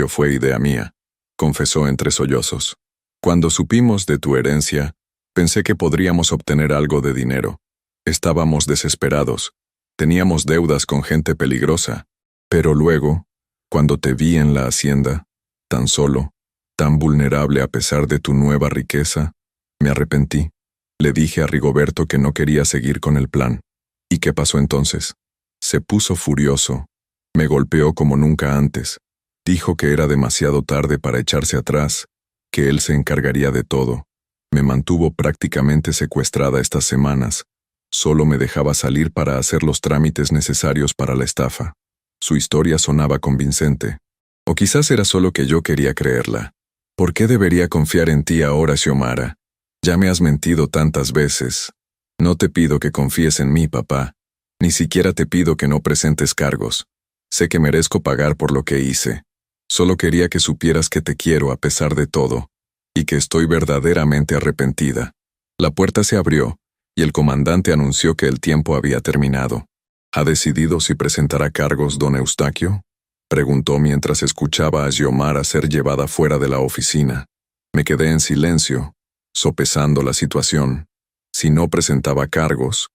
Speaker 1: fue idea mía, confesó entre sollozos. Cuando supimos de tu herencia, pensé que podríamos obtener algo de dinero. Estábamos desesperados. Teníamos deudas con gente peligrosa. Pero luego, cuando te vi en la hacienda, tan solo, tan vulnerable a pesar de tu nueva riqueza, me arrepentí. Le dije a Rigoberto que no quería seguir con el plan. ¿Y qué pasó entonces? Se puso furioso. Me golpeó como nunca antes. Dijo que era demasiado tarde para echarse atrás, que él se encargaría de todo. Me mantuvo prácticamente secuestrada estas semanas. Solo me dejaba salir para hacer los trámites necesarios para la estafa. Su historia sonaba convincente. O quizás era solo que yo quería creerla. ¿Por qué debería confiar en ti ahora, Xiomara? Ya me has mentido tantas veces. No te pido que confíes en mí, papá. Ni siquiera te pido que no presentes cargos. Sé que merezco pagar por lo que hice. Solo quería que supieras que te quiero a pesar de todo, y que estoy verdaderamente arrepentida. La puerta se abrió, y el comandante anunció que el tiempo había terminado. ¿Ha decidido si presentará cargos, don Eustaquio? Preguntó mientras escuchaba a Xiomara ser llevada fuera de la oficina. Me quedé en silencio, sopesando la situación. Si no presentaba cargos,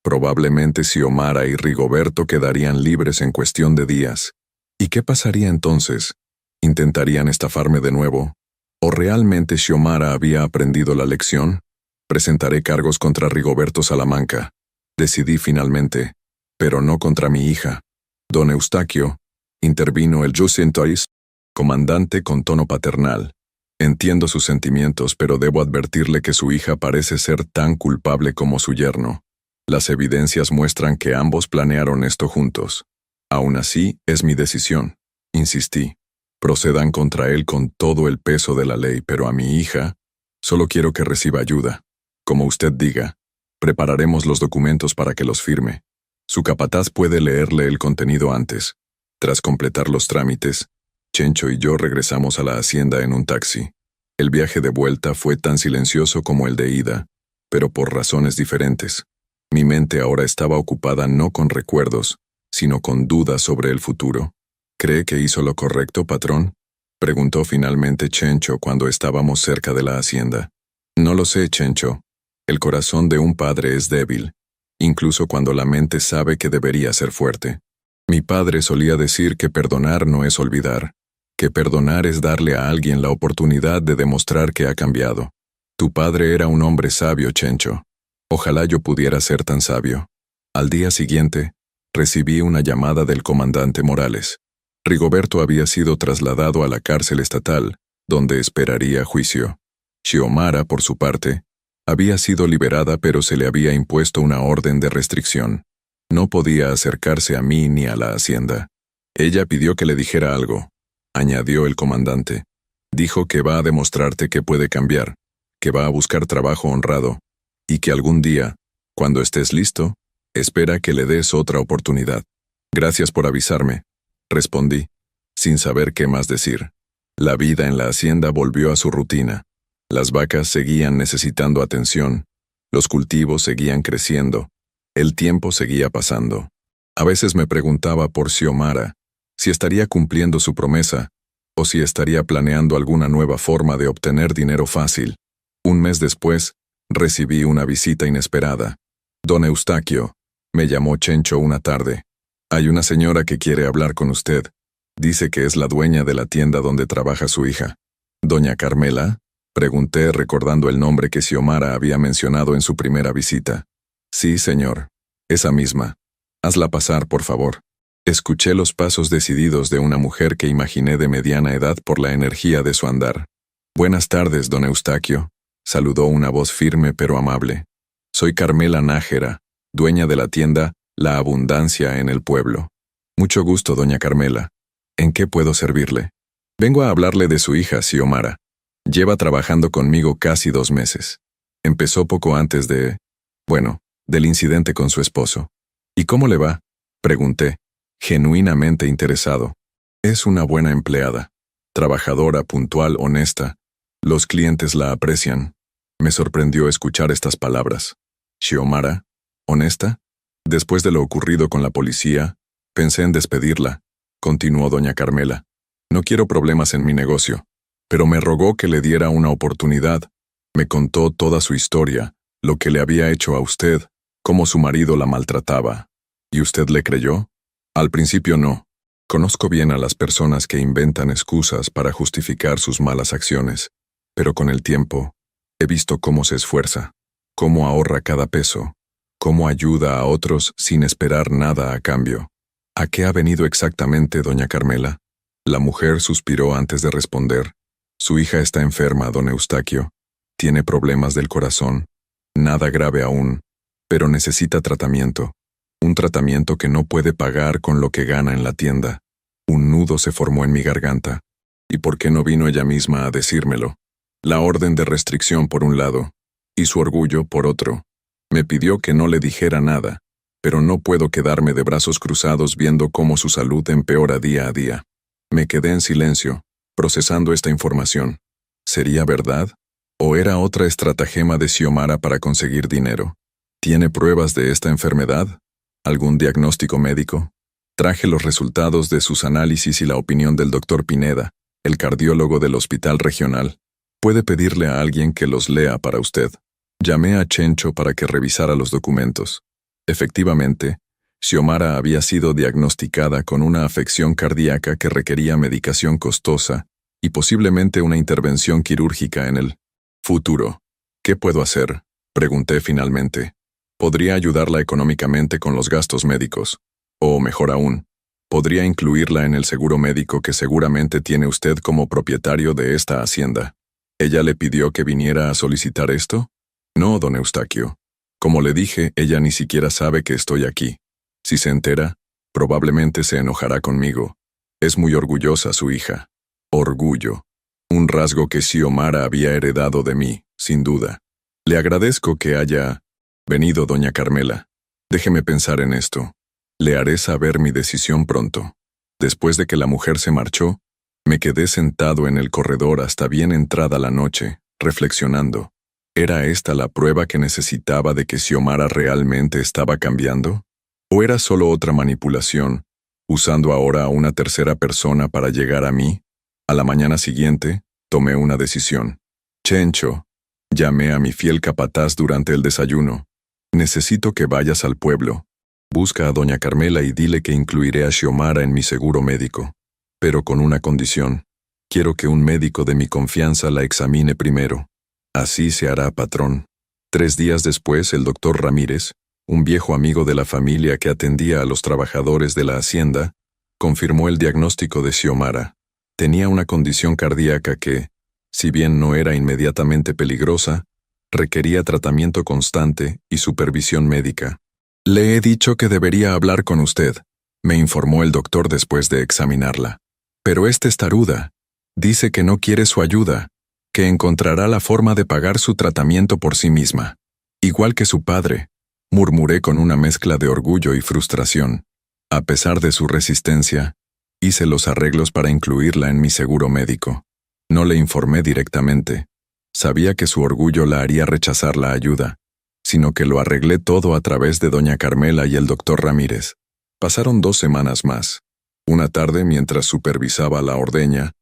Speaker 1: probablemente Xiomara y Rigoberto quedarían libres en cuestión de días. ¿Y qué pasaría entonces? ¿Intentarían estafarme de nuevo? ¿O realmente Xiomara había aprendido la lección? Presentaré cargos contra Rigoberto Salamanca. Decidí finalmente, pero no contra mi hija. Don Eustaquio, intervino el Jusentois, comandante con tono paternal. Entiendo sus sentimientos, pero debo advertirle que su hija parece ser tan culpable como su yerno. Las evidencias muestran que ambos planearon esto juntos. Aún así, es mi decisión, insistí. Procedan contra él con todo el peso de la ley, pero a mi hija, solo quiero que reciba ayuda. Como usted diga, prepararemos los documentos para que los firme. Su capataz puede leerle el contenido antes. Tras completar los trámites, Chencho y yo regresamos a la hacienda en un taxi. El viaje de vuelta fue tan silencioso como el de ida, pero por razones diferentes. Mi mente ahora estaba ocupada no con recuerdos, sino con dudas sobre el futuro. ¿Cree que hizo lo correcto, patrón? Preguntó finalmente Chencho cuando estábamos cerca de la hacienda. No lo sé, Chencho. El corazón de un padre es débil, incluso cuando la mente sabe que debería ser fuerte. Mi padre solía decir que perdonar no es olvidar, que perdonar es darle a alguien la oportunidad de demostrar que ha cambiado. Tu padre era un hombre sabio, Chencho. Ojalá yo pudiera ser tan sabio. Al día siguiente, recibí una llamada del comandante Morales. Rigoberto había sido trasladado a la cárcel estatal, donde esperaría juicio. Xiomara, por su parte, había sido liberada, pero se le había impuesto una orden de restricción. No podía acercarse a mí ni a la hacienda. Ella pidió que le dijera algo, añadió el comandante. Dijo que va a demostrarte que puede cambiar, que va a buscar trabajo honrado, y que algún día, cuando estés listo, espera que le des otra oportunidad. Gracias por avisarme, respondí, sin saber qué más decir. La vida en la hacienda volvió a su rutina. Las vacas seguían necesitando atención, los cultivos seguían creciendo, el tiempo seguía pasando. A veces me preguntaba por Xiomara, si estaría cumpliendo su promesa, o si estaría planeando alguna nueva forma de obtener dinero fácil. Un mes después, recibí una visita inesperada. Don Eustaquio, me llamó Chencho una tarde. Hay una señora que quiere hablar con usted. Dice que es la dueña de la tienda donde trabaja su hija. ¿Doña Carmela?, pregunté recordando el nombre que Xiomara había mencionado en su primera visita. Sí, señor. Esa misma. Hazla pasar, por favor. Escuché los pasos decididos de una mujer que imaginé de mediana edad por la energía de su andar. Buenas tardes, don Eustaquio, saludó una voz firme pero amable. Soy Carmela Nájera, dueña de la tienda La Abundancia en el pueblo. Mucho gusto, doña Carmela. ¿En qué puedo servirle? Vengo a hablarle de su hija, Xiomara. Lleva trabajando conmigo casi 2 meses. Empezó poco antes del incidente con su esposo. ¿Y cómo le va?, pregunté, genuinamente interesado. Es una buena empleada, trabajadora, puntual, honesta. Los clientes la aprecian. Me sorprendió escuchar estas palabras. ¿Xiomara? ¿Honesta? Después de lo ocurrido con la policía, pensé en despedirla, continuó doña Carmela. No quiero problemas en mi negocio, pero me rogó que le diera una oportunidad. Me contó toda su historia, lo que le había hecho a usted, cómo su marido la maltrataba. ¿Y usted le creyó? Al principio no. Conozco bien a las personas que inventan excusas para justificar sus malas acciones, pero con el tiempo, he visto cómo se esfuerza, cómo ahorra cada peso, cómo ayuda a otros sin esperar nada a cambio. ¿A qué ha venido exactamente, doña Carmela? La mujer suspiró antes de responder. Su hija está enferma, don Eustaquio. Tiene problemas del corazón. Nada grave aún, pero necesita tratamiento. Un tratamiento que no puede pagar con lo que gana en la tienda. Un nudo se formó en mi garganta. ¿Y por qué no vino ella misma a decírmelo? La orden de restricción por un lado, y su orgullo por otro. Me pidió que no le dijera nada, pero no puedo quedarme de brazos cruzados viendo cómo su salud empeora día a día. Me quedé en silencio, procesando esta información. ¿Sería verdad? ¿O era otra estratagema de Xiomara para conseguir dinero? ¿Tiene pruebas de esta enfermedad? ¿Algún diagnóstico médico? Traje los resultados de sus análisis y la opinión del doctor Pineda, el cardiólogo del hospital regional. Puede pedirle a alguien que los lea para usted. Llamé a Chencho para que revisara los documentos. Efectivamente, Xiomara había sido diagnosticada con una afección cardíaca que requería medicación costosa y posiblemente una intervención quirúrgica en el futuro. ¿Qué puedo hacer?, pregunté finalmente. Podría ayudarla económicamente con los gastos médicos. O, mejor aún, podría incluirla en el seguro médico que seguramente tiene usted como propietario de esta hacienda. ¿Ella le pidió que viniera a solicitar esto? No, don Eustaquio. Como le dije, ella ni siquiera sabe que estoy aquí. Si se entera, probablemente se enojará conmigo. Es muy orgullosa su hija. Orgullo. Un rasgo que Xiomara había heredado de mí, sin duda. Le agradezco que haya venido, doña Carmela. Déjeme pensar en esto. Le haré saber mi decisión pronto. Después de que la mujer se marchó, me quedé sentado en el corredor hasta bien entrada la noche, reflexionando. ¿Era esta la prueba que necesitaba de que Xiomara realmente estaba cambiando? ¿O era solo otra manipulación, usando ahora a una tercera persona para llegar a mí? A la mañana siguiente, tomé una decisión. Chencho, llamé a mi fiel capataz durante el desayuno. Necesito que vayas al pueblo. Busca a doña Carmela y dile que incluiré a Xiomara en mi seguro médico. Pero con una condición. Quiero que un médico de mi confianza la examine primero. Así se hará, patrón. 3 días después, el doctor Ramírez, un viejo amigo de la familia que atendía a los trabajadores de la hacienda, confirmó el diagnóstico de Xiomara. Tenía una condición cardíaca que, si bien no era inmediatamente peligrosa, requería tratamiento constante y supervisión médica. Le he dicho que debería hablar con usted, me informó el doctor después de examinarla. Pero es testaruda. Dice que no quiere su ayuda, que encontrará la forma de pagar su tratamiento por sí misma. Igual que su padre, murmuré con una mezcla de orgullo y frustración. A pesar de su resistencia, hice los arreglos para incluirla en mi seguro médico. No le informé directamente. Sabía que su orgullo la haría rechazar la ayuda, sino que lo arreglé todo a través de doña Carmela y el doctor Ramírez. Pasaron 2 semanas más. Una tarde, mientras supervisaba la ordeña,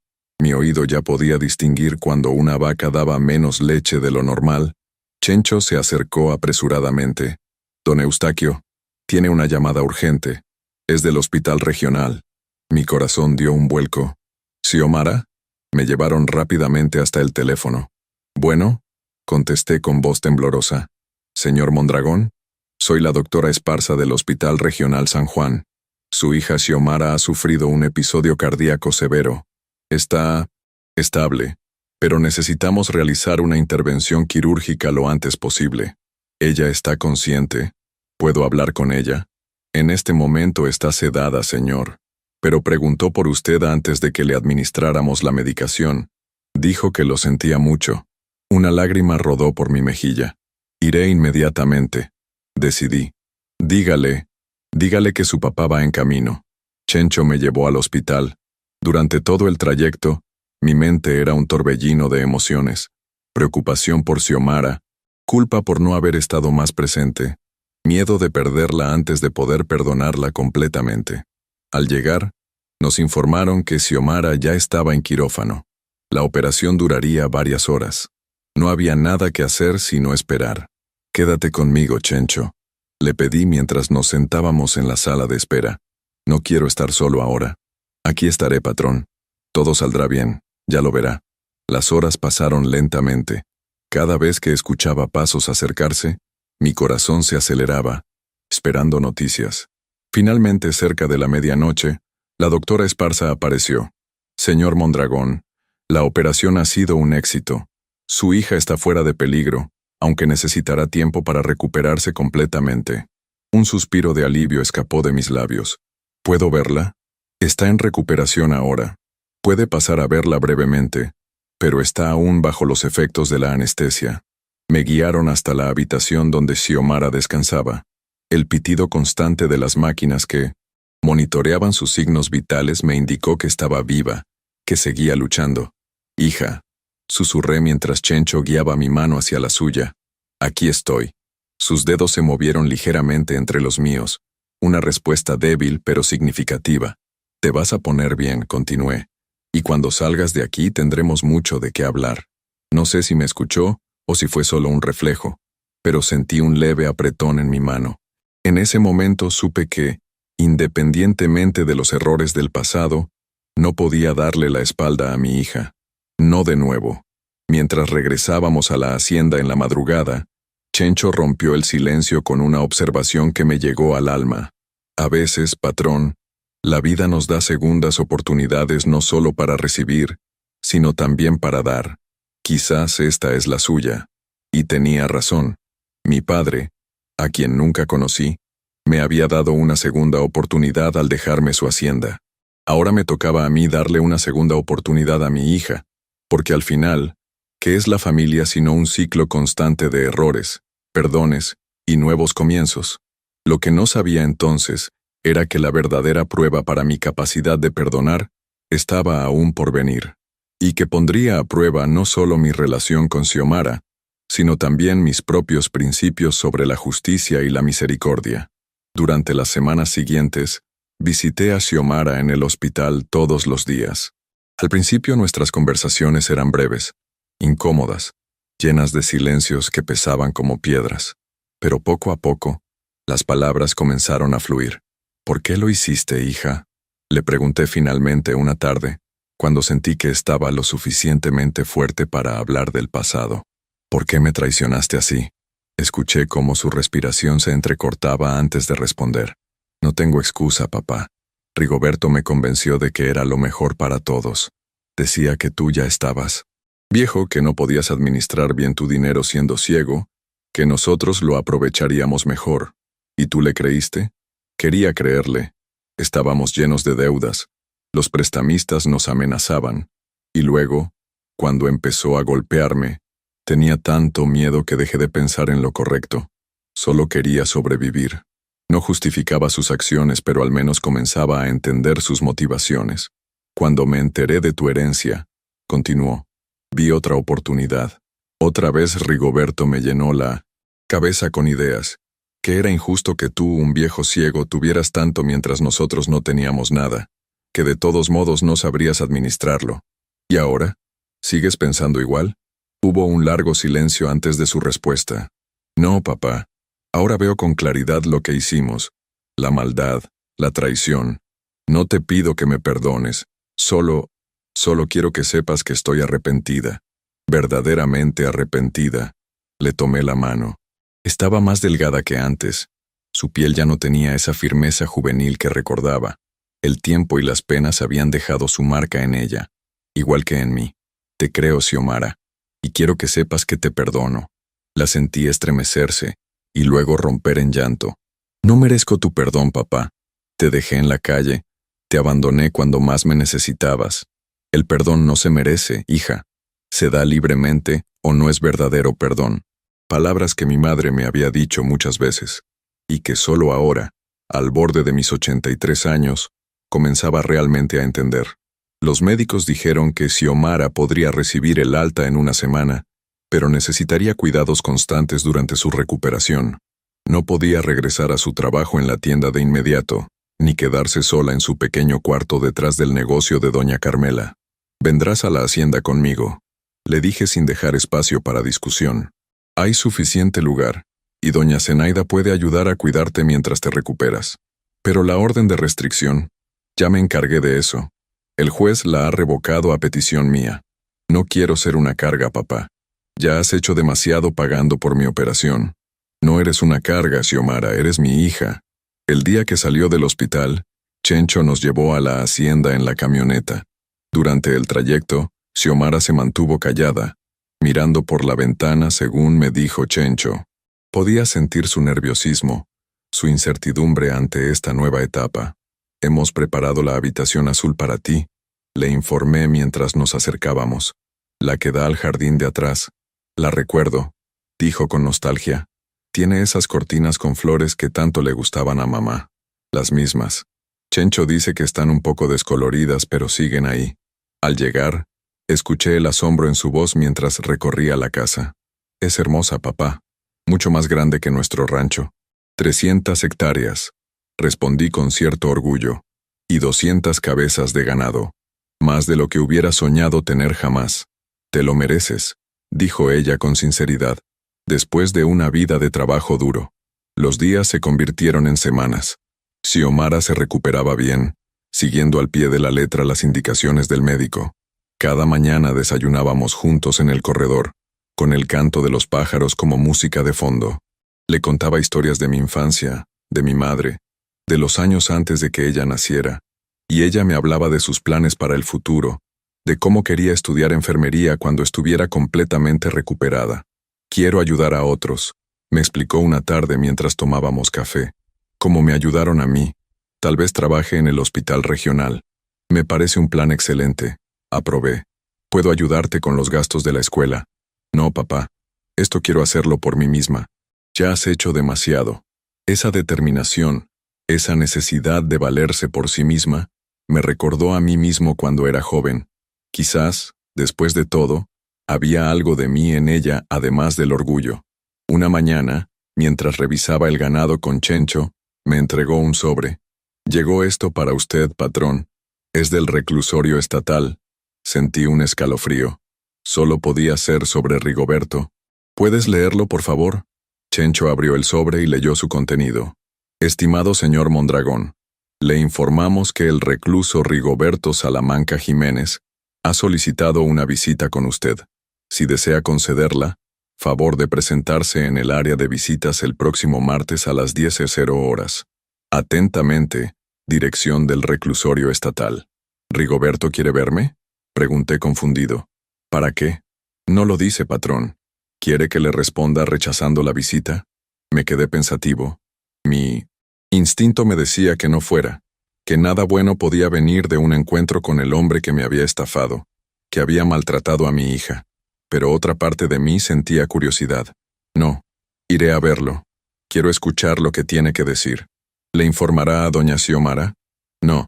Speaker 1: mi oído ya podía distinguir cuando una vaca daba menos leche de lo normal. Chencho se acercó apresuradamente. Don Eustaquio, tiene una llamada urgente. Es del hospital regional. Mi corazón dio un vuelco. ¿Xiomara? Me llevaron rápidamente hasta el teléfono. Bueno, contesté con voz temblorosa. Señor Mondragón, soy la doctora Esparza del Hospital Regional San Juan. Su hija Xiomara ha sufrido un episodio cardíaco severo. Está estable, pero necesitamos realizar una intervención quirúrgica lo antes posible. Ella está consciente. ¿Puedo hablar con ella? En este momento está sedada, señor, pero preguntó por usted antes de que le administráramos la medicación. Dijo que lo sentía mucho. Una lágrima rodó por mi mejilla. Iré inmediatamente. Decidí. Dígale que su papá va en camino. Chencho me llevó al hospital. Durante todo el trayecto, mi mente era un torbellino de emociones. Preocupación por Xiomara, culpa por no haber estado más presente, miedo de perderla antes de poder perdonarla completamente. Al llegar, nos informaron que Xiomara ya estaba en quirófano. La operación duraría varias horas. No había nada que hacer sino esperar. Quédate conmigo, Chencho, le pedí mientras nos sentábamos en la sala de espera. No quiero estar solo ahora. Aquí estaré, patrón. Todo saldrá bien, ya lo verá. Las horas pasaron lentamente. Cada vez que escuchaba pasos acercarse, mi corazón se aceleraba, esperando noticias. Finalmente, cerca de la medianoche, la doctora Esparza apareció. Señor Mondragón, la operación ha sido un éxito. Su hija está fuera de peligro, aunque necesitará tiempo para recuperarse completamente. Un suspiro de alivio escapó de mis labios. ¿Puedo verla? Está en recuperación ahora. Puede pasar a verla brevemente, pero está aún bajo los efectos de la anestesia. Me guiaron hasta la habitación donde Xiomara descansaba. El pitido constante de las máquinas que monitoreaban sus signos vitales me indicó que estaba viva, que seguía luchando. Hija, susurré mientras Chencho guiaba mi mano hacia la suya. Aquí estoy. Sus dedos se movieron ligeramente entre los míos. Una respuesta débil pero significativa. Te vas a poner bien, continué. Y cuando salgas de aquí tendremos mucho de qué hablar. No sé si me escuchó o si fue solo un reflejo, pero sentí un leve apretón en mi mano. En ese momento supe que, independientemente de los errores del pasado, no podía darle la espalda a mi hija. No de nuevo. Mientras regresábamos a la hacienda en la madrugada, Chencho rompió el silencio con una observación que me llegó al alma. A veces, patrón, la vida nos da segundas oportunidades no solo para recibir, sino también para dar. Quizás esta es la suya. Y tenía razón. Mi padre, a quien nunca conocí, me había dado una segunda oportunidad al dejarme su hacienda. Ahora me tocaba a mí darle una segunda oportunidad a mi hija, porque al final, ¿qué es la familia sino un ciclo constante de errores, perdones y nuevos comienzos? Lo que no sabía entonces era que la verdadera prueba para mi capacidad de perdonar estaba aún por venir, y que pondría a prueba no solo mi relación con Xiomara, sino también mis propios principios sobre la justicia y la misericordia. Durante las semanas siguientes, visité a Xiomara en el hospital todos los días. Al principio nuestras conversaciones eran breves, incómodas, llenas de silencios que pesaban como piedras, pero poco a poco, las palabras comenzaron a fluir. ¿Por qué lo hiciste, hija? Le pregunté finalmente una tarde, cuando sentí que estaba lo suficientemente fuerte para hablar del pasado. ¿Por qué me traicionaste así? Escuché cómo su respiración se entrecortaba antes de responder. No tengo excusa, papá. Rigoberto me convenció de que era lo mejor para todos. Decía que tú ya estabas viejo, que no podías administrar bien tu dinero siendo ciego, que nosotros lo aprovecharíamos mejor. ¿Y tú le creíste? Quería creerle. Estábamos llenos de deudas. Los prestamistas nos amenazaban. Y luego, cuando empezó a golpearme, tenía tanto miedo que dejé de pensar en lo correcto. Solo quería sobrevivir. No justificaba sus acciones, pero al menos comenzaba a entender sus motivaciones. Cuando me enteré de tu herencia, continuó, vi otra oportunidad. Otra vez Rigoberto me llenó la cabeza con ideas, que era injusto que tú, un viejo ciego, tuvieras tanto mientras nosotros no teníamos nada, que de todos modos no sabrías administrarlo. ¿Y ahora? ¿Sigues pensando igual? Hubo un largo silencio antes de su respuesta. No, papá. Ahora veo con claridad lo que hicimos. La maldad, la traición. No te pido que me perdones. Solo quiero que sepas que estoy arrepentida. Verdaderamente arrepentida. Le tomé la mano. Estaba más delgada que antes. Su piel ya no tenía esa firmeza juvenil que recordaba. El tiempo y las penas habían dejado su marca en ella, igual que en mí. Te creo, Xiomara, y quiero que sepas que te perdono. La sentí estremecerse y luego romper en llanto. No merezco tu perdón, papá. Te dejé en la calle, te abandoné cuando más me necesitabas. El perdón no se merece, hija. Se da libremente o no es verdadero perdón. Palabras que mi madre me había dicho muchas veces, y que solo ahora, al borde de mis 83 años, comenzaba realmente a entender. Los médicos dijeron que Xiomara podría recibir el alta en una semana, pero necesitaría cuidados constantes durante su recuperación. No podía regresar a su trabajo en la tienda de inmediato, ni quedarse sola en su pequeño cuarto detrás del negocio de doña Carmela. «Vendrás a la hacienda conmigo», le dije sin dejar espacio para discusión. «Hay suficiente lugar, y doña Zenaida puede ayudar a cuidarte mientras te recuperas. Pero la orden de restricción, ya me encargué de eso. El juez la ha revocado a petición mía. No quiero ser una carga, papá. Ya has hecho demasiado pagando por mi operación. No eres una carga, Xiomara, eres mi hija». El día que salió del hospital, Chencho nos llevó a la hacienda en la camioneta. Durante el trayecto, Xiomara se mantuvo callada, mirando por la ventana según me dijo Chencho. Podía sentir su nerviosismo, su incertidumbre ante esta nueva etapa. «Hemos preparado la habitación azul para ti», le informé mientras nos acercábamos. «La que da al jardín de atrás. La recuerdo», dijo con nostalgia. «Tiene esas cortinas con flores que tanto le gustaban a mamá. Las mismas. Chencho dice que están un poco descoloridas, pero siguen ahí». Al llegar, escuché el asombro en su voz mientras recorría la casa. «Es hermosa, papá. Mucho más grande que nuestro rancho. 300 hectáreas», respondí con cierto orgullo. «Y 200 cabezas de ganado. Más de lo que hubiera soñado tener jamás. Te lo mereces», dijo ella con sinceridad. Después de una vida de trabajo duro, los días se convirtieron en semanas. Xiomara se recuperaba bien, siguiendo al pie de la letra las indicaciones del médico. Cada mañana desayunábamos juntos en el corredor, con el canto de los pájaros como música de fondo. Le contaba historias de mi infancia, de mi madre, de los años antes de que ella naciera, y ella me hablaba de sus planes para el futuro, de cómo quería estudiar enfermería cuando estuviera completamente recuperada. «Quiero ayudar a otros», me explicó una tarde mientras tomábamos café. «Como me ayudaron a mí. Tal vez trabaje en el hospital regional». «Me parece un plan excelente», aprobé. «Puedo ayudarte con los gastos de la escuela». «No, papá. Esto quiero hacerlo por mí misma. Ya has hecho demasiado». Esa determinación, esa necesidad de valerse por sí misma, me recordó a mí mismo cuando era joven. Quizás, después de todo, había algo de mí en ella además del orgullo. Una mañana, mientras revisaba el ganado con Chencho, me entregó un sobre. «Llegó esto para usted, patrón. Es del reclusorio estatal». Sentí un escalofrío. Solo podía ser sobre Rigoberto. «¿Puedes leerlo, por favor?» Chencho abrió el sobre y leyó su contenido. «Estimado señor Mondragón, le informamos que el recluso Rigoberto Salamanca Jiménez ha solicitado una visita con usted. Si desea concederla, favor de presentarse en el área de visitas el próximo martes a las 10:00 horas. Atentamente, Dirección del reclusorio estatal. ¿Rigoberto quiere verme? Pregunté confundido. ¿Para qué? No lo dice, patrón. ¿Quiere que le responda rechazando la visita? Me quedé pensativo. Mi instinto me decía que no fuera, que nada bueno podía venir de un encuentro con el hombre que me había estafado, que había maltratado a mi hija. Pero otra parte de mí sentía curiosidad. No, iré a verlo. Quiero escuchar lo que tiene que decir. ¿Le informará a doña Xiomara? No.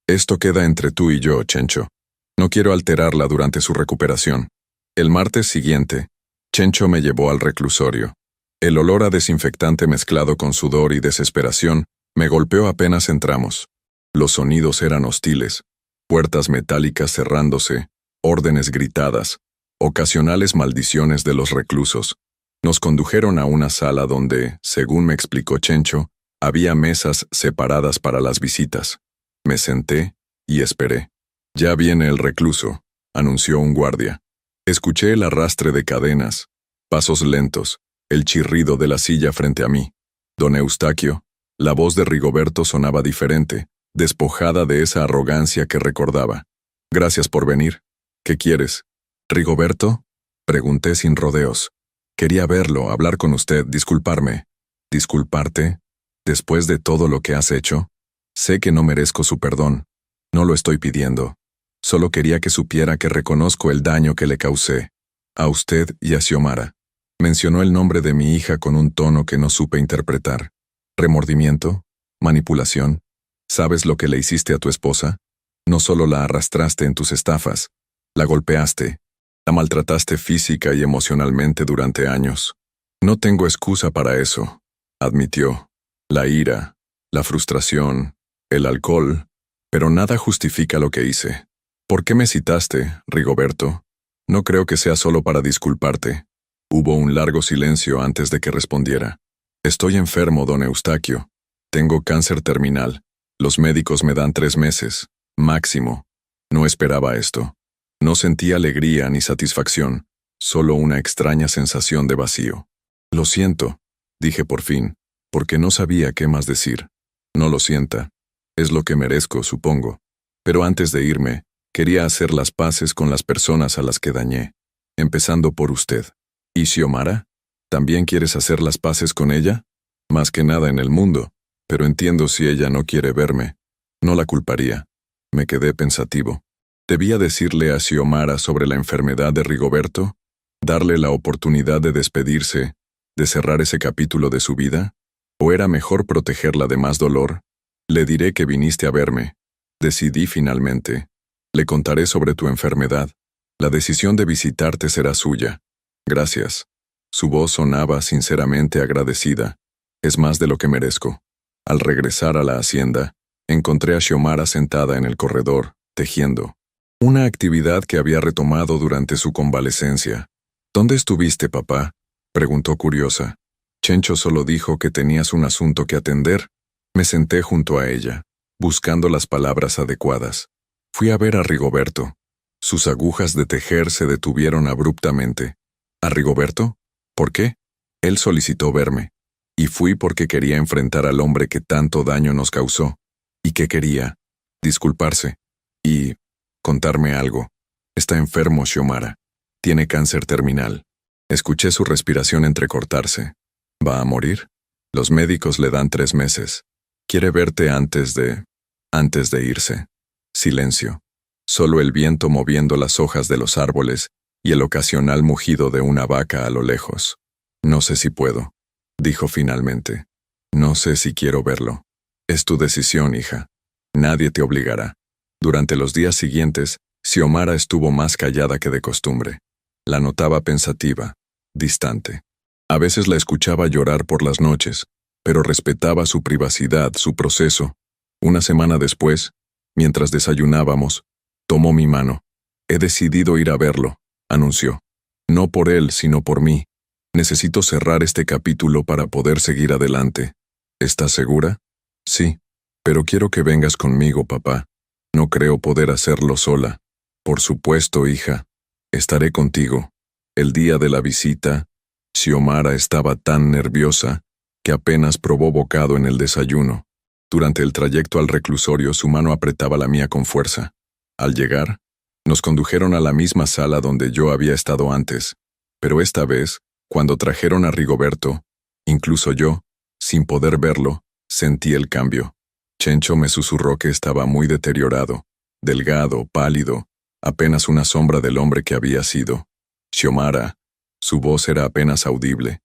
Speaker 1: Esto queda entre tú y yo, Chencho. No quiero alterarla durante su recuperación. El martes siguiente, Chencho me llevó al reclusorio. El olor a desinfectante mezclado con sudor y desesperación me golpeó apenas entramos. Los sonidos eran hostiles, puertas metálicas cerrándose, órdenes gritadas, ocasionales maldiciones de los reclusos. Nos condujeron a una sala donde, según me explicó Chencho, había mesas separadas para las visitas. Me senté y esperé. Ya viene el recluso, anunció un guardia. Escuché el arrastre de cadenas, pasos lentos, el chirrido de la silla frente a mí. Don Eustaquio, la voz de Rigoberto sonaba diferente, despojada de esa arrogancia que recordaba. Gracias por venir. ¿Qué quieres? ¿Rigoberto? Pregunté sin rodeos. Quería verlo, hablar con usted, disculparme. ¿Disculparte? ¿Después de todo lo que has hecho? Sé que no merezco su perdón. No lo estoy pidiendo. Solo quería que supiera que reconozco el daño que le causé. A usted y a Xiomara. Mencionó el nombre de mi hija con un tono que no supe interpretar. ¿Remordimiento? ¿Manipulación? ¿Sabes lo que le hiciste a tu esposa? No solo la arrastraste en tus estafas, la golpeaste, la maltrataste física y emocionalmente durante años. No tengo excusa para eso, admitió. La ira, la frustración, el alcohol, pero nada justifica lo que hice. ¿Por qué me citaste, Rigoberto? No creo que sea solo para disculparte. Hubo un largo silencio antes de que respondiera. Estoy enfermo, don Eustaquio. Tengo cáncer terminal. Los médicos me dan 3 meses, máximo. No esperaba esto. No sentí alegría ni satisfacción, solo una extraña sensación de vacío. Lo siento, dije por fin, porque no sabía qué más decir. No lo sienta. Es lo que merezco, supongo. Pero antes de irme, quería hacer las paces con las personas a las que dañé, empezando por usted. ¿Y Xiomara? ¿También quieres hacer las paces con ella? Más que nada en el mundo, pero entiendo si ella no quiere verme. No la culparía. Me quedé pensativo. ¿Debía decirle a Xiomara sobre la enfermedad de Rigoberto? ¿Darle la oportunidad de despedirse, de cerrar ese capítulo de su vida? ¿O era mejor protegerla de más dolor? Le diré que viniste a verme. Decidí finalmente. Le contaré sobre tu enfermedad. La decisión de visitarte será suya. Gracias. Su voz sonaba sinceramente agradecida. Es más de lo que merezco. Al regresar a la hacienda, encontré a Xiomara sentada en el corredor, tejiendo. Una actividad que había retomado durante su convalecencia. ¿Dónde estuviste, papá?, preguntó curiosa. Chencho solo dijo que tenías un asunto que atender. Me senté junto a ella, buscando las palabras adecuadas. Fui a ver a Rigoberto. Sus agujas de tejer se detuvieron abruptamente. ¿A Rigoberto? ¿Por qué? Él solicitó verme. Y fui porque quería enfrentar al hombre que tanto daño nos causó. ¿Y qué quería? Disculparse. Y contarme algo. Está enfermo, Xiomara. Tiene cáncer terminal. Escuché su respiración entrecortarse. ¿Va a morir? Los médicos le dan 3 meses. Quiere verte antes de irse. Silencio. Solo el viento moviendo las hojas de los árboles y el ocasional mugido de una vaca a lo lejos. No sé si puedo, dijo finalmente. No sé si quiero verlo. Es tu decisión, hija. Nadie te obligará. Durante los días siguientes, Xiomara estuvo más callada que de costumbre. La notaba pensativa, distante. A veces la escuchaba llorar por las noches, pero respetaba su privacidad, su proceso. Una semana después, mientras desayunábamos, tomó mi mano. He decidido ir a verlo, anunció. No por él, sino por mí. Necesito cerrar este capítulo para poder seguir adelante. ¿Estás segura? Sí, pero quiero que vengas conmigo, papá. No creo poder hacerlo sola. Por supuesto, hija. Estaré contigo. El día de la visita, Xiomara estaba tan nerviosa que apenas probó bocado en el desayuno. Durante el trayecto al reclusorio, su mano apretaba la mía con fuerza. Al llegar, nos condujeron a la misma sala donde yo había estado antes, pero esta vez, cuando trajeron a Rigoberto, incluso yo, sin poder verlo, sentí el cambio. Chencho me susurró que estaba muy deteriorado, delgado, pálido, apenas una sombra del hombre que había sido. Xiomara, su voz era apenas audible.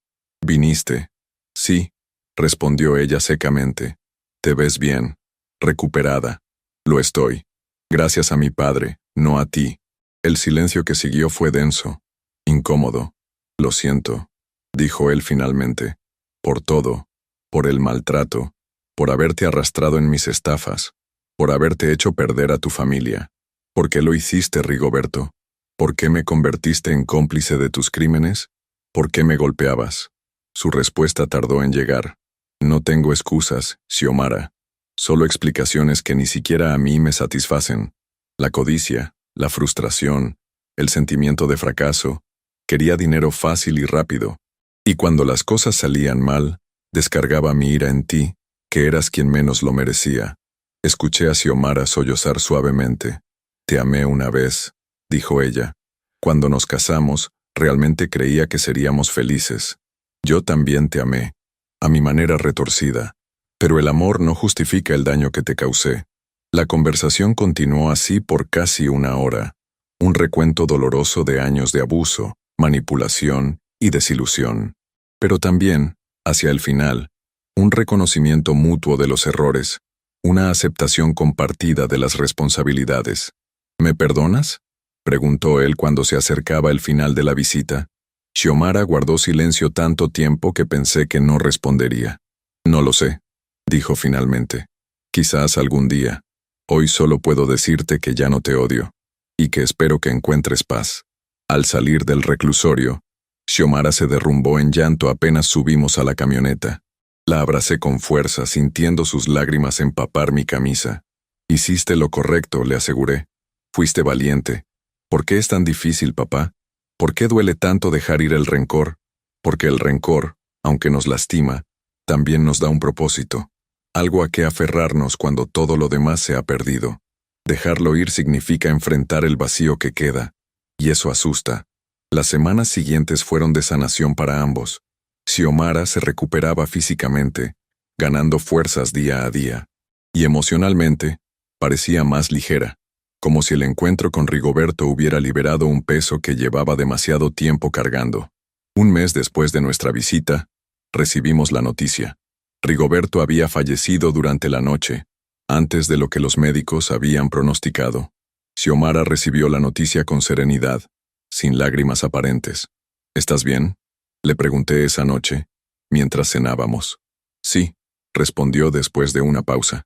Speaker 1: ¿Viniste? Sí, respondió ella secamente. Te ves bien, recuperada. Lo estoy. Gracias a mi padre, no a ti. El silencio que siguió fue denso, incómodo. Lo siento, dijo él finalmente, por todo, por el maltrato, por haberte arrastrado en mis estafas, por haberte hecho perder a tu familia. ¿Por qué lo hiciste, Rigoberto? ¿Por qué me convertiste en cómplice de tus crímenes? ¿Por qué me golpeabas? Su respuesta tardó en llegar. No tengo excusas, Xiomara. Solo explicaciones que ni siquiera a mí me satisfacen. La codicia, la frustración, el sentimiento de fracaso. Quería dinero fácil y rápido. Y cuando las cosas salían mal, descargaba mi ira en ti, que eras quien menos lo merecía. Escuché a Xiomara sollozar suavemente. Te amé una vez, dijo ella. Cuando nos casamos, realmente creía que seríamos felices. Yo también te amé, a mi manera retorcida. Pero el amor no justifica el daño que te causé. La conversación continuó así por casi una hora. Un recuento doloroso de años de abuso, manipulación y desilusión. Pero también, hacia el final, un reconocimiento mutuo de los errores, una aceptación compartida de las responsabilidades. ¿Me perdonas?, preguntó él cuando se acercaba el final de la visita. Xiomara guardó silencio tanto tiempo que pensé que no respondería. No lo sé, dijo finalmente. Quizás algún día. Hoy solo puedo decirte que ya no te odio, y que espero que encuentres paz. Al salir del reclusorio, Xiomara se derrumbó en llanto apenas subimos a la camioneta. La abracé con fuerza, sintiendo sus lágrimas empapar mi camisa. Hiciste lo correcto, le aseguré. Fuiste valiente. ¿Por qué es tan difícil, papá? ¿Por qué duele tanto dejar ir el rencor? Porque el rencor, aunque nos lastima, también nos da un propósito. Algo a qué aferrarnos cuando todo lo demás se ha perdido. Dejarlo ir significa enfrentar el vacío que queda, y eso asusta. Las semanas siguientes fueron de sanación para ambos. Xiomara se recuperaba físicamente, ganando fuerzas día a día. Y emocionalmente, parecía más ligera, como si el encuentro con Rigoberto hubiera liberado un peso que llevaba demasiado tiempo cargando. Un mes después de nuestra visita, recibimos la noticia. Rigoberto había fallecido durante la noche, antes de lo que los médicos habían pronosticado. Xiomara recibió la noticia con serenidad, sin lágrimas aparentes. ¿Estás bien?, le pregunté esa noche, mientras cenábamos. Sí, respondió después de una pausa.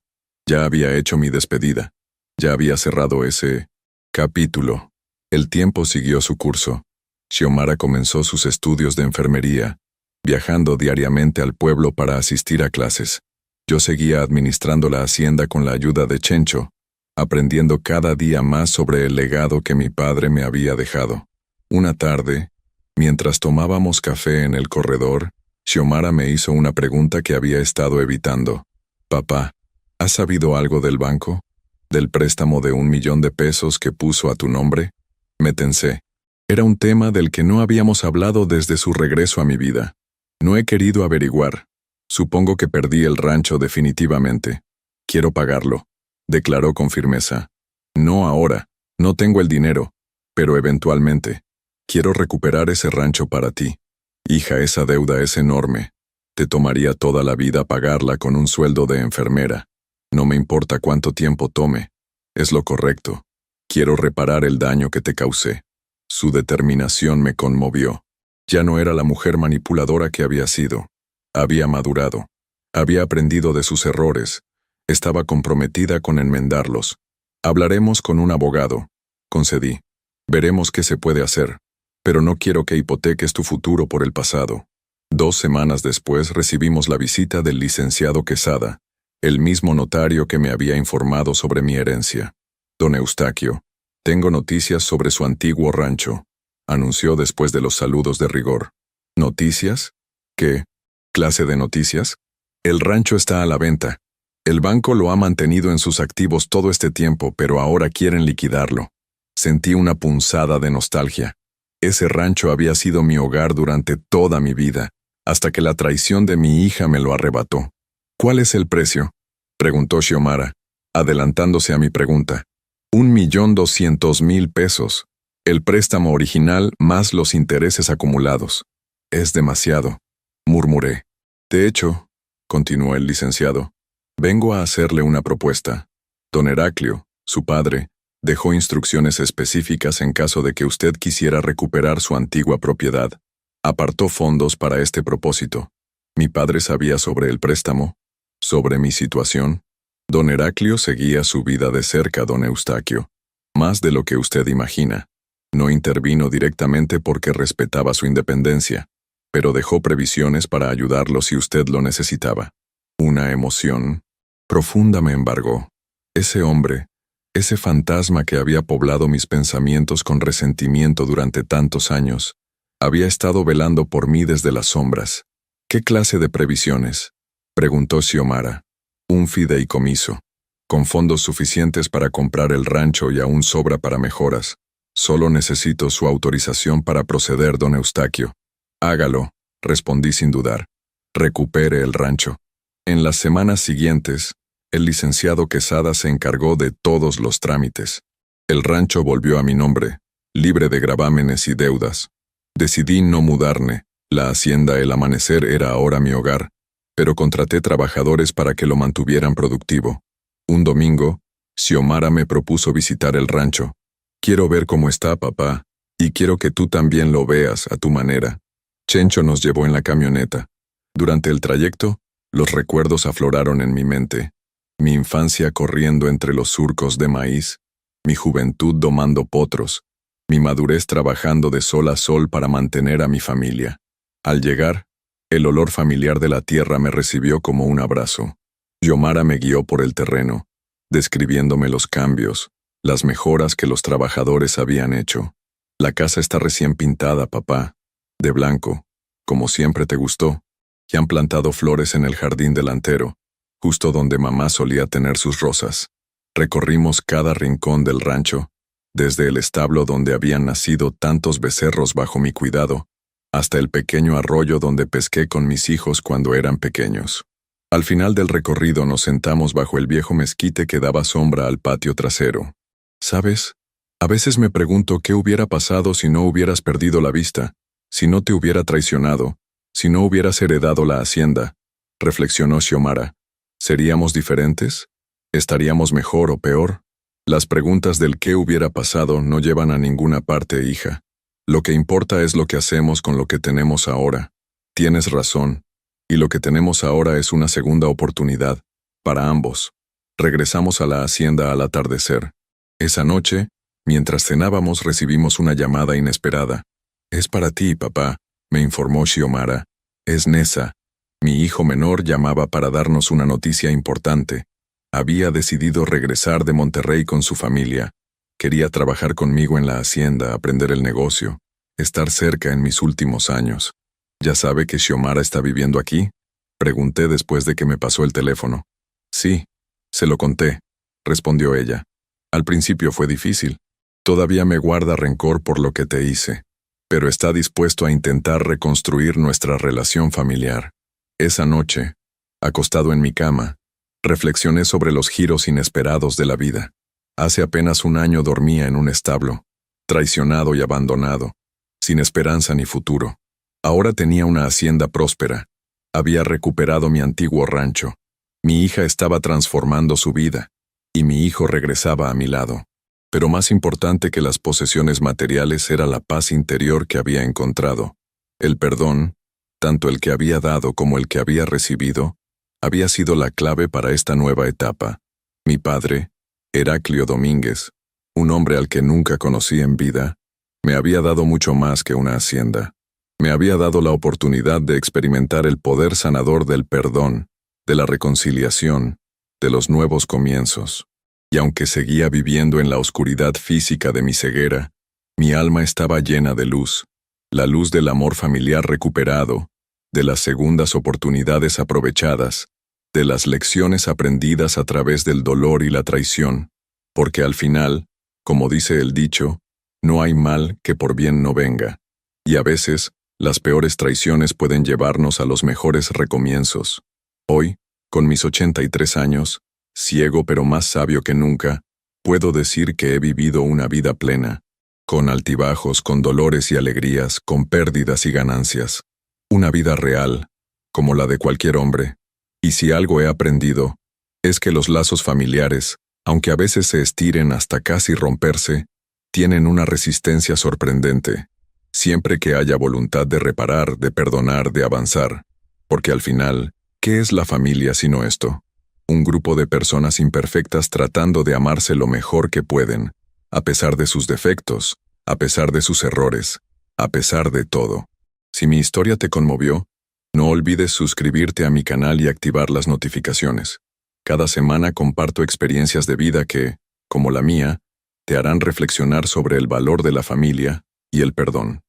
Speaker 1: Ya había hecho mi despedida. Ya había cerrado ese capítulo. El tiempo siguió su curso. Xiomara comenzó sus estudios de enfermería, viajando diariamente al pueblo para asistir a clases. Yo seguía administrando la hacienda con la ayuda de Chencho, aprendiendo cada día más sobre el legado que mi padre me había dejado. Una tarde, mientras tomábamos café en el corredor, Xiomara me hizo una pregunta que había estado evitando. Papá, ¿has sabido algo del banco? ¿Del préstamo de 1 millón de pesos que puso a tu nombre? Me tensé. Era un tema del que no habíamos hablado desde su regreso a mi vida. No he querido averiguar. Supongo que perdí el rancho definitivamente. Quiero pagarlo, declaró con firmeza. No ahora, no tengo el dinero, pero eventualmente. Quiero recuperar ese rancho para ti. Hija, esa deuda es enorme. Te tomaría toda la vida pagarla con un sueldo de enfermera. No me importa cuánto tiempo tome. Es lo correcto. Quiero reparar el daño que te causé. Su determinación me conmovió. Ya no era la mujer manipuladora que había sido. Había madurado. Había aprendido de sus errores. Estaba comprometida con enmendarlos. Hablaremos con un abogado, concedí. Veremos qué se puede hacer. Pero no quiero que hipoteques tu futuro por el pasado. 2 semanas después recibimos la visita del licenciado Quesada, el mismo notario que me había informado sobre mi herencia. Don Eustaquio, tengo noticias sobre su antiguo rancho, anunció después de los saludos de rigor. ¿Noticias? ¿Qué clase de noticias? El rancho está a la venta. El banco lo ha mantenido en sus activos todo este tiempo, pero ahora quieren liquidarlo. Sentí una punzada de nostalgia. Ese rancho había sido mi hogar durante toda mi vida, hasta que la traición de mi hija me lo arrebató. ¿Cuál es el precio?, preguntó Xiomara, adelantándose a mi pregunta. 1.200.000 pesos. El préstamo original más los intereses acumulados. Es demasiado, murmuré. De hecho, continuó el licenciado, vengo a hacerle una propuesta. Don Heraclio, su padre, dejó instrucciones específicas en caso de que usted quisiera recuperar su antigua propiedad. Apartó fondos para este propósito. Mi padre sabía sobre el préstamo, sobre mi situación. Don Heraclio seguía su vida de cerca, don Eustaquio, más de lo que usted imagina. No intervino directamente porque respetaba su independencia, pero dejó previsiones para ayudarlo si usted lo necesitaba. Una emoción profunda me embargó. Ese hombre, ese fantasma que había poblado mis pensamientos con resentimiento durante tantos años, había estado velando por mí desde las sombras. ¿Qué clase de previsiones?, preguntó Xiomara. Un fideicomiso, con fondos suficientes para comprar el rancho y aún sobra para mejoras. Solo necesito su autorización para proceder, don Eustaquio. Hágalo, respondí sin dudar. Recupere el rancho. En las semanas siguientes, el licenciado Quesada se encargó de todos los trámites. El rancho volvió a mi nombre, libre de gravámenes y deudas. Decidí no mudarme. La hacienda El Amanecer era ahora mi hogar, pero contraté trabajadores para que lo mantuvieran productivo. Un domingo, Xiomara me propuso visitar el rancho. Quiero ver cómo está, papá, y quiero que tú también lo veas a tu manera. Chencho nos llevó en la camioneta. Durante el trayecto, los recuerdos afloraron en mi mente. Mi infancia corriendo entre los surcos de maíz, mi juventud domando potros, mi madurez trabajando de sol a sol para mantener a mi familia. Al llegar, el olor familiar de la tierra me recibió como un abrazo. Xiomara me guió por el terreno, describiéndome los cambios, las mejoras que los trabajadores habían hecho. La casa está recién pintada, papá, de blanco, como siempre te gustó, y han plantado flores en el jardín delantero, justo donde mamá solía tener sus rosas. Recorrimos cada rincón del rancho, desde el establo donde habían nacido tantos becerros bajo mi cuidado, hasta el pequeño arroyo donde pesqué con mis hijos cuando eran pequeños. Al final del recorrido nos sentamos bajo el viejo mezquite que daba sombra al patio trasero. ¿Sabes? A veces me pregunto qué hubiera pasado si no hubieras perdido la vista, si no te hubiera traicionado, si no hubieras heredado la hacienda, reflexionó Xiomara. ¿Seríamos diferentes? ¿Estaríamos mejor o peor? Las preguntas del qué hubiera pasado no llevan a ninguna parte, hija. Lo que importa es lo que hacemos con lo que tenemos ahora. Tienes razón, y lo que tenemos ahora es una segunda oportunidad, para ambos. Regresamos a la hacienda al atardecer. Esa noche, mientras cenábamos, recibimos una llamada inesperada. Es para ti, papá, me informó Xiomara. Es Nessa. Mi hijo menor llamaba para darnos una noticia importante. Había decidido regresar de Monterrey con su familia. Quería trabajar conmigo en la hacienda, aprender el negocio, estar cerca en mis últimos años. ¿Ya sabe que Xiomara está viviendo aquí?, pregunté después de que me pasó el teléfono. Sí, se lo conté, respondió ella. Al principio fue difícil. Todavía me guarda rencor por lo que te hice, pero está dispuesto a intentar reconstruir nuestra relación familiar. Esa noche, acostado en mi cama, reflexioné sobre los giros inesperados de la vida. Hace apenas un año dormía en un establo, traicionado y abandonado, sin esperanza ni futuro. Ahora tenía una hacienda próspera. Había recuperado mi antiguo rancho. Mi hija estaba transformando su vida, y mi hijo regresaba a mi lado. Pero más importante que las posesiones materiales era la paz interior que había encontrado. El perdón, tanto el que había dado como el que había recibido, había sido la clave para esta nueva etapa. Mi padre, Heraclio Domínguez, un hombre al que nunca conocí en vida, me había dado mucho más que una hacienda. Me había dado la oportunidad de experimentar el poder sanador del perdón, de la reconciliación, de los nuevos comienzos. Y aunque seguía viviendo en la oscuridad física de mi ceguera, mi alma estaba llena de luz, la luz del amor familiar recuperado, de las segundas oportunidades aprovechadas, de las lecciones aprendidas a través del dolor y la traición, porque al final, como dice el dicho, no hay mal que por bien no venga, y a veces, las peores traiciones pueden llevarnos a los mejores recomienzos. Hoy, con mis 83 años, ciego pero más sabio que nunca, puedo decir que he vivido una vida plena, con altibajos, con dolores y alegrías, con pérdidas y ganancias. Una vida real, como la de cualquier hombre. Y si algo he aprendido, es que los lazos familiares, aunque a veces se estiren hasta casi romperse, tienen una resistencia sorprendente, siempre que haya voluntad de reparar, de perdonar, de avanzar. Porque al final, ¿qué es la familia sino esto? Un grupo de personas imperfectas tratando de amarse lo mejor que pueden, a pesar de sus defectos, a pesar de sus errores, a pesar de todo. Si mi historia te conmovió, no olvides suscribirte a mi canal y activar las notificaciones. Cada semana comparto experiencias de vida que, como la mía, te harán reflexionar sobre el valor de la familia y el perdón.